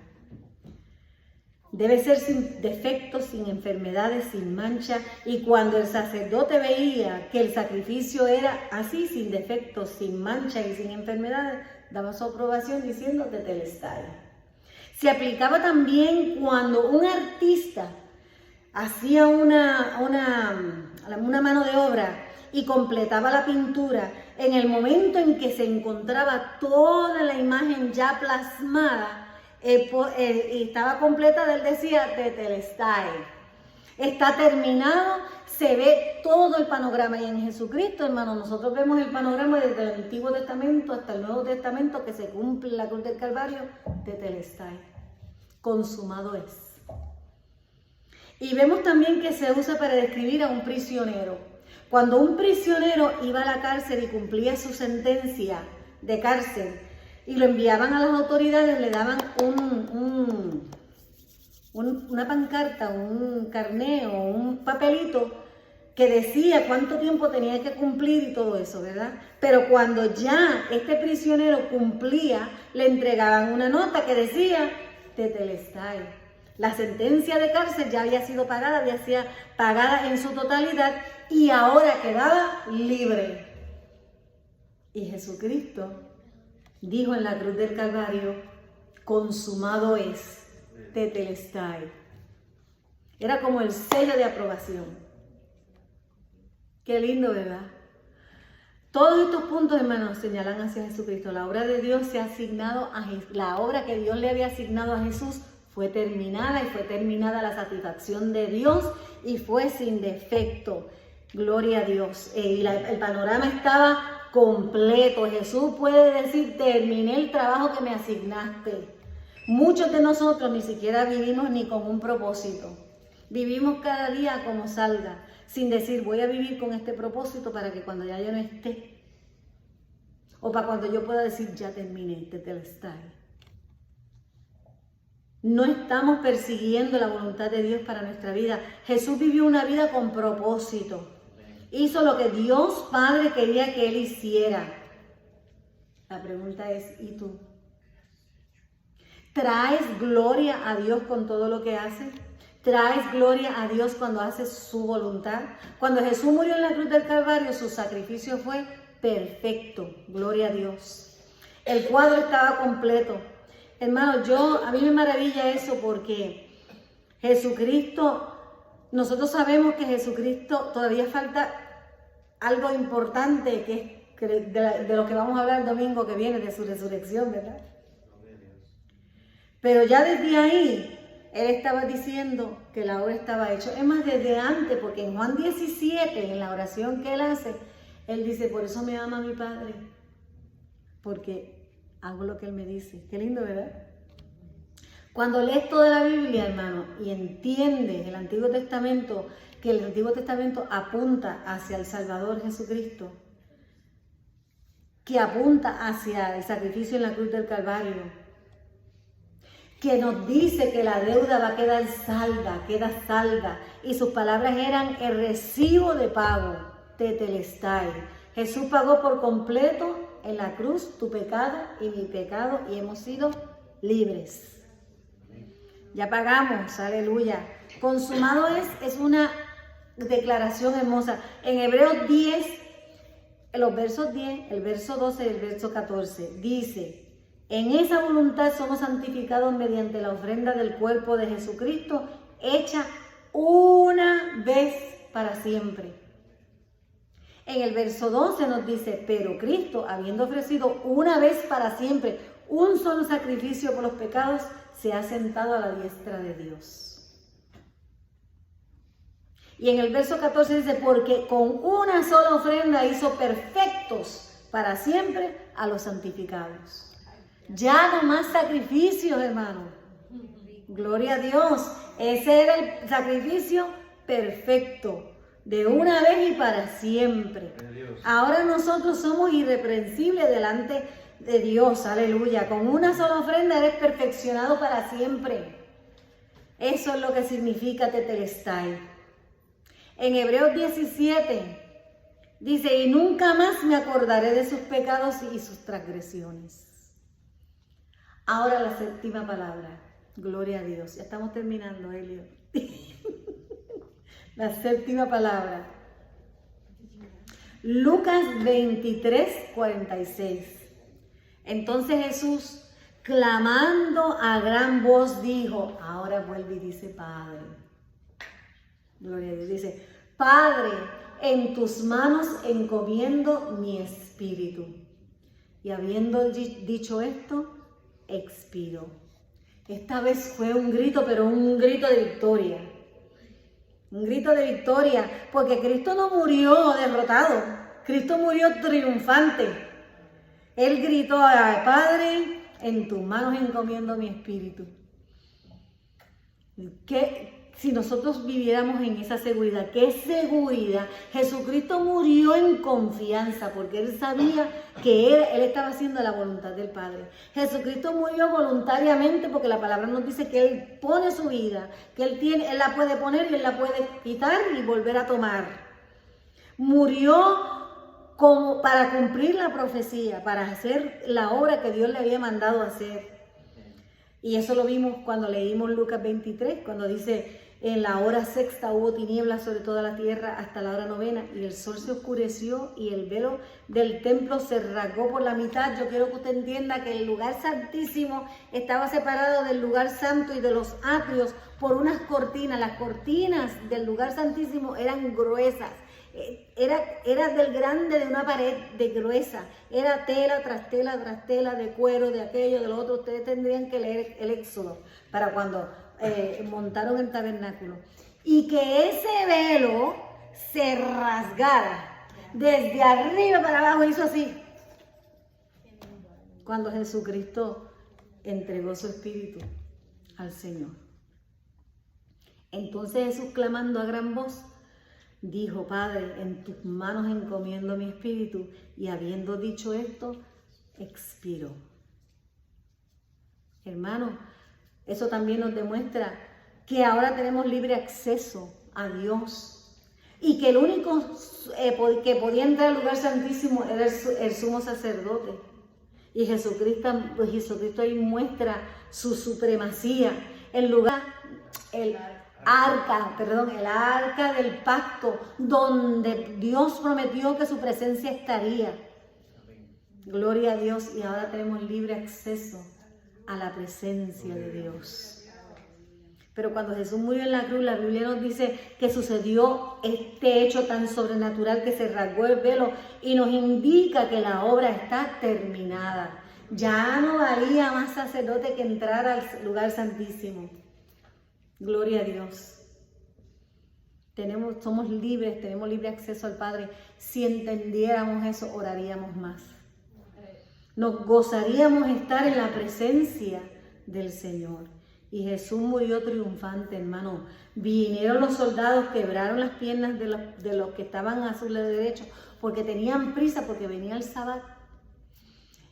Debe ser sin defectos, sin enfermedades, sin mancha. Y cuando el sacerdote veía que el sacrificio era así, sin defectos, sin mancha y sin enfermedades, daba su aprobación diciendo tetelestai. Se aplicaba también cuando un artista hacía una mano de obra y completaba la pintura. En el momento en que se encontraba toda la imagen ya plasmada y estaba completa, él decía tetelestai. Está terminado, se ve todo el panorama. Y en Jesucristo, hermano, nosotros vemos el panorama desde el Antiguo Testamento hasta el Nuevo Testamento, que se cumple en la cruz del Calvario, tetelestai. Consumado es. Y vemos también que se usa para describir a un prisionero. Cuando un prisionero iba a la cárcel y cumplía su sentencia de cárcel y lo enviaban a las autoridades, le daban una pancarta, un carné o un papelito que decía cuánto tiempo tenía que cumplir y todo eso, ¿verdad? Pero cuando ya este prisionero cumplía, le entregaban una nota que decía tetelestai. La sentencia de cárcel ya había sido pagada, en su totalidad y ahora quedaba libre. Y Jesucristo dijo en la cruz del Calvario, consumado es, tetelestai. Era como el sello de aprobación. Qué lindo, ¿verdad? Todos estos puntos, hermanos, señalan hacia Jesucristo. La obra de Dios se ha asignado la obra que Dios le había asignado a Jesús fue terminada y fue terminada la satisfacción de Dios y fue sin defecto. Gloria a Dios. El panorama estaba completo. Jesús puede decir, terminé el trabajo que me asignaste. Muchos de nosotros ni siquiera vivimos ni con un propósito. Vivimos cada día como salga, sin decir, voy a vivir con este propósito para que cuando ya yo no esté, o para cuando yo pueda decir, ya terminé, tetelestai. No estamos persiguiendo la voluntad de Dios para nuestra vida. Jesús vivió una vida con propósito. Hizo lo que Dios Padre quería que Él hiciera. La pregunta es, ¿y tú? ¿Traes gloria a Dios con todo lo que haces? ¿Traes gloria a Dios cuando haces su voluntad? Cuando Jesús murió en la cruz del Calvario, su sacrificio fue perfecto. Gloria a Dios. El cuadro estaba completo. Hermano, a mí me maravilla eso porque Jesucristo, nosotros sabemos que Jesucristo todavía falta algo importante que es de lo que vamos a hablar el domingo que viene, de su resurrección, ¿verdad? Pero ya desde ahí, Él estaba diciendo que la obra estaba hecha. Es más, desde antes, porque en Juan 17, en la oración que Él hace, Él dice, por eso me ama mi Padre, porque hago lo que Él me dice. Qué lindo, ¿verdad? Cuando lees toda la Biblia, hermano, y entiendes el Antiguo Testamento, que el Antiguo Testamento apunta hacia el Salvador Jesucristo, que apunta hacia el sacrificio en la cruz del Calvario, que nos dice que la deuda va a quedar queda salda, y sus palabras eran el recibo de pago, tetelestai. Jesús pagó por completo en la cruz tu pecado y mi pecado, y hemos sido libres. Ya pagamos, aleluya. Consumado es una declaración hermosa. En Hebreos 10, los versos 10, el verso 12 y el verso 14, dice: en esa voluntad somos santificados mediante la ofrenda del cuerpo de Jesucristo, hecha una vez para siempre. En el verso 12 nos dice: pero Cristo, habiendo ofrecido una vez para siempre un solo sacrificio por los pecados, se ha sentado a la diestra de Dios. Y en el verso 14 dice: porque con una sola ofrenda hizo perfectos para siempre a los santificados. Ya no más sacrificios, hermano. Gloria a Dios. Ese era el sacrificio perfecto, de una vez y para siempre. Ahora nosotros somos irreprensibles delante de Dios, aleluya. Con una sola ofrenda eres perfeccionado para siempre. Eso es lo que significa tetelestai. En Hebreos 17 dice: y nunca más me acordaré de sus pecados y sus transgresiones. Ahora la séptima palabra. Gloria a Dios. Ya estamos terminando, Elio. La séptima palabra. Lucas 23, 46. Entonces Jesús, clamando a gran voz, dijo, ahora vuelve y dice Padre. Gloria a Dios. Dice: Padre, en tus manos encomiendo mi espíritu. Y habiendo dicho esto, expiró. Esta vez fue un grito, pero un grito de victoria. Un grito de victoria, porque Cristo no murió derrotado. Cristo murió triunfante. Él gritó: Padre, en tus manos encomiendo mi espíritu. Si nosotros viviéramos en esa seguridad, ¿qué seguridad? Jesucristo murió en confianza porque Él sabía que Él estaba haciendo la voluntad del Padre. Jesucristo murió voluntariamente porque la palabra nos dice que Él pone su vida, que Él la puede poner y Él la puede quitar y volver a tomar. Murió como para cumplir la profecía, para hacer la obra que Dios le había mandado hacer. Y eso lo vimos cuando leímos Lucas 23, cuando dice: en la hora sexta hubo tinieblas sobre toda la tierra hasta la hora novena, y el sol se oscureció y el velo del templo se rasgó por la mitad. Yo quiero que usted entienda que el lugar santísimo estaba separado del lugar santo y de los atrios por unas cortinas. Las cortinas del lugar santísimo eran gruesas. Era del grande de una pared de gruesa. Era tela tras tela tras tela, de cuero, de aquello, de lo otro. Ustedes tendrían que leer el Éxodo para cuando montaron el tabernáculo. Y que ese velo se rasgara desde arriba para abajo. Hizo así cuando Jesucristo entregó su espíritu al Señor. Entonces Jesús, clamando a gran voz, dijo: Padre, en tus manos encomiendo mi espíritu. Y habiendo dicho esto, expiró. Hermano, eso también nos demuestra que ahora tenemos libre acceso a Dios. Y que el único que podía entrar al lugar santísimo era el sumo sacerdote. Y Jesucristo ahí muestra su supremacía. El arca del pacto, donde Dios prometió que su presencia estaría. Gloria a Dios, y ahora tenemos libre acceso a la presencia de Dios. Pero cuando Jesús murió en la cruz, la Biblia nos dice que sucedió este hecho tan sobrenatural que se rasgó el velo y nos indica que la obra está terminada. Ya no valía más sacerdote que entrar al lugar santísimo. Gloria a Dios. Somos libres, tenemos libre acceso al Padre. Si entendiéramos eso, oraríamos más. Nos gozaríamos estar en la presencia del Señor. Y Jesús murió triunfante, hermano. Vinieron los soldados, quebraron las piernas de los que estaban a su derecho, porque tenían prisa, porque venía el sábado.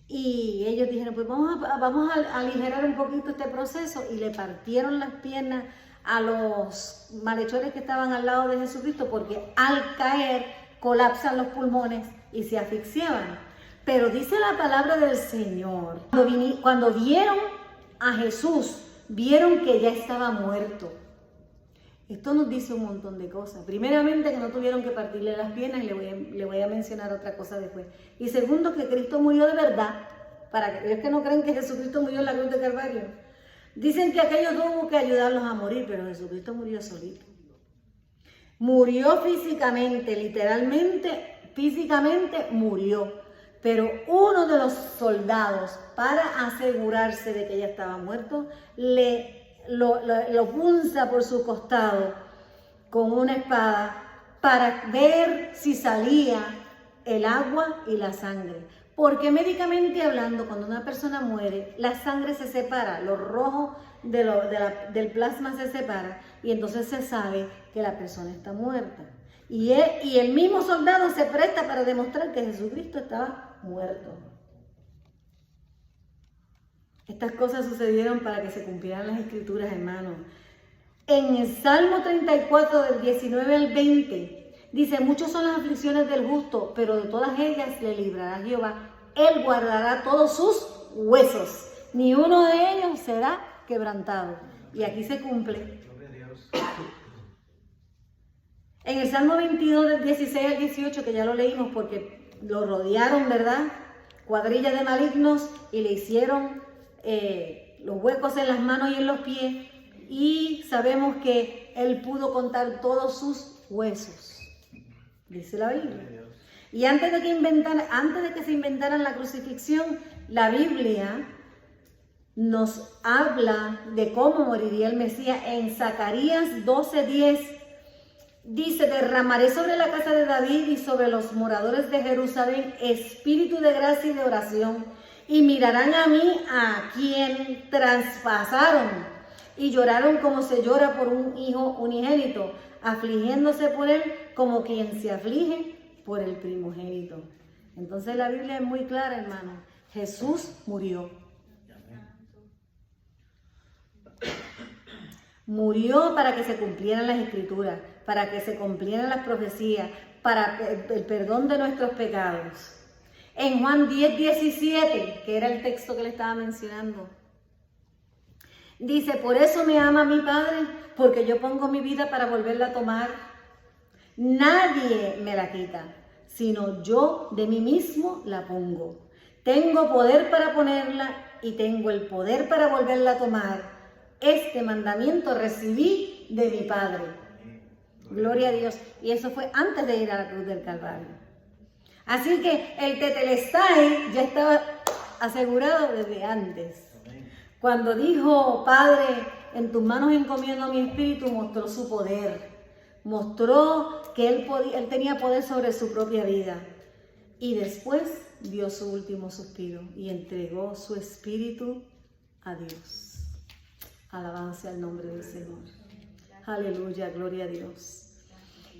Y ellos dijeron, pues vamos a aligerar un poquito este proceso, y le partieron las piernas a los malhechores que estaban al lado de Jesucristo, porque al caer colapsan los pulmones y se asfixiaban. Pero dice la palabra del Señor, cuando vieron a Jesús, vieron que ya estaba muerto. Esto nos dice un montón de cosas. Primeramente, que no tuvieron que partirle las piernas, y le voy a mencionar otra cosa después. Y segundo, que Cristo murió de verdad, para aquellos que no creen que Jesucristo murió en la cruz de Calvario. Dicen que aquellos tuvo que ayudarlos a morir, pero Jesucristo murió solito. Murió físicamente, literalmente, físicamente murió. Pero uno de los soldados, para asegurarse de que ella estaba muerto, lo punza por su costado con una espada para ver si salía el agua y la sangre. Porque médicamente hablando, cuando una persona muere, la sangre se separa, lo rojo del plasma se separa, y entonces se sabe que la persona está muerta. Y el mismo soldado se presta para demostrar que Jesucristo estaba muerto. Estas cosas sucedieron para que se cumplieran las escrituras, hermanos. En el Salmo 34, del 19 al 20, dice, muchos son las aflicciones del justo, pero de todas ellas le librará Jehová. Él guardará todos sus huesos, ni uno de ellos será quebrantado. Y aquí se cumple. En el Salmo 22, del 16 al 18, que ya lo leímos porque lo rodearon, ¿verdad? Cuadrilla de malignos, y le hicieron los huecos en las manos y en los pies, y sabemos que él pudo contar todos sus huesos, dice la Biblia. Y antes de que se inventaran la crucifixión, la Biblia nos habla de cómo moriría el Mesías. En Zacarías 12:10 dice, derramaré sobre la casa de David y sobre los moradores de Jerusalén espíritu de gracia y de oración, y mirarán a mí, a quien traspasaron, y lloraron como se llora por un hijo unigénito, afligiéndose por él como quien se aflige por el primogénito. Entonces la Biblia es muy clara, hermano. Jesús murió. Murió para que se cumplieran las escrituras, para que se cumplieran las profecías, para el perdón de nuestros pecados. En Juan 10:17, que era el texto que le estaba mencionando, dice, por eso me ama mi Padre, porque yo pongo mi vida para volverla a tomar. Nadie me la quita, sino yo de mí mismo la pongo. Tengo poder para ponerla y tengo el poder para volverla a tomar. Este mandamiento recibí de mi Padre. Gloria a Dios. Y eso fue antes de ir a la cruz del Calvario. Así que el tetelestai ya estaba asegurado desde antes. Cuando dijo, Padre, en tus manos encomiendo mi espíritu, mostró su poder. Mostró que él tenía poder sobre su propia vida. Y después dio su último suspiro y entregó su espíritu a Dios. Alabanza al nombre del Señor. Aleluya, gloria a Dios.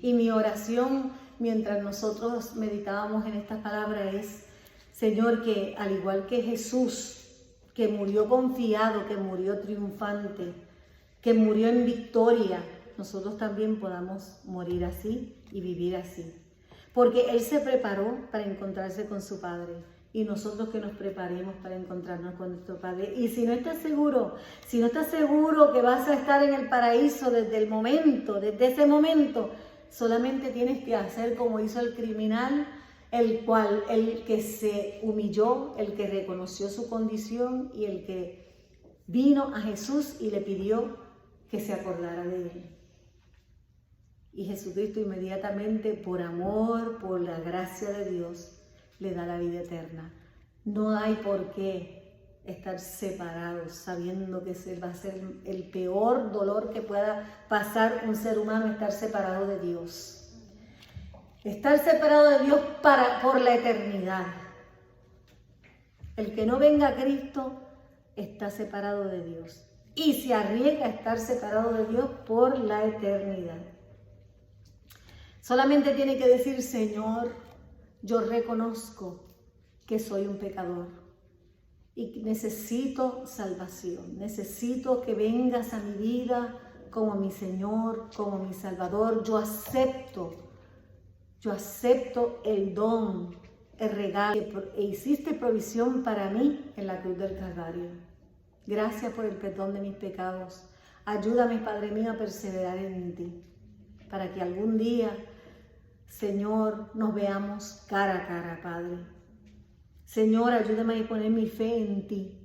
Y mi oración mientras nosotros meditábamos en esta palabra es, Señor, que al igual que Jesús, que murió confiado, que murió triunfante, que murió en victoria, nosotros también podamos morir así y vivir así. Porque Él se preparó para encontrarse con su Padre, y nosotros que nos preparemos para encontrarnos con nuestro Padre. Y si no estás seguro que vas a estar en el paraíso desde ese momento, solamente tienes que hacer como hizo el criminal, el que se humilló, el que reconoció su condición y el que vino a Jesús y le pidió que se acordara de él. Y Jesucristo inmediatamente, por amor, por la gracia de Dios, le da la vida eterna. No hay por qué estar separados, sabiendo que va a ser el peor dolor que pueda pasar un ser humano, estar separado de Dios. Estar separado de Dios por la eternidad. El que no venga a Cristo está separado de Dios y se arriesga a estar separado de Dios por la eternidad. Solamente tiene que decir: Señor, yo reconozco que soy un pecador y necesito salvación. Necesito que vengas a mi vida como mi Señor, como mi Salvador. Yo acepto el don, el regalo que hiciste provisión para mí en la cruz del Calvario. Gracias por el perdón de mis pecados. Ayúdame, Padre mío, a perseverar en ti, para que algún día, Señor, nos veamos cara a cara, Padre. Señor, ayúdame a poner mi fe en ti.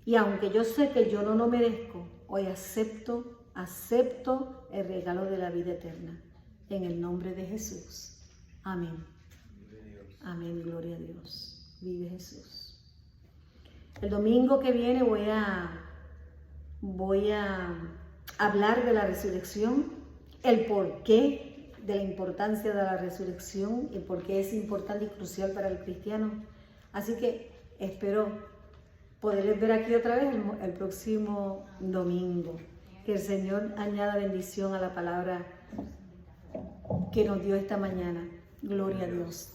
Y aunque yo sé que yo no lo merezco, hoy acepto el regalo de la vida eterna. En el nombre de Jesús. Amén. Amén, gloria a Dios. Vive Jesús. El domingo que viene voy a hablar de la resurrección, el porqué de la importancia de la resurrección, el por qué es importante y crucial para el cristiano. Así que espero poderles ver aquí otra vez el próximo domingo. Que el Señor añada bendición a la palabra que nos dio esta mañana. Gloria a Dios.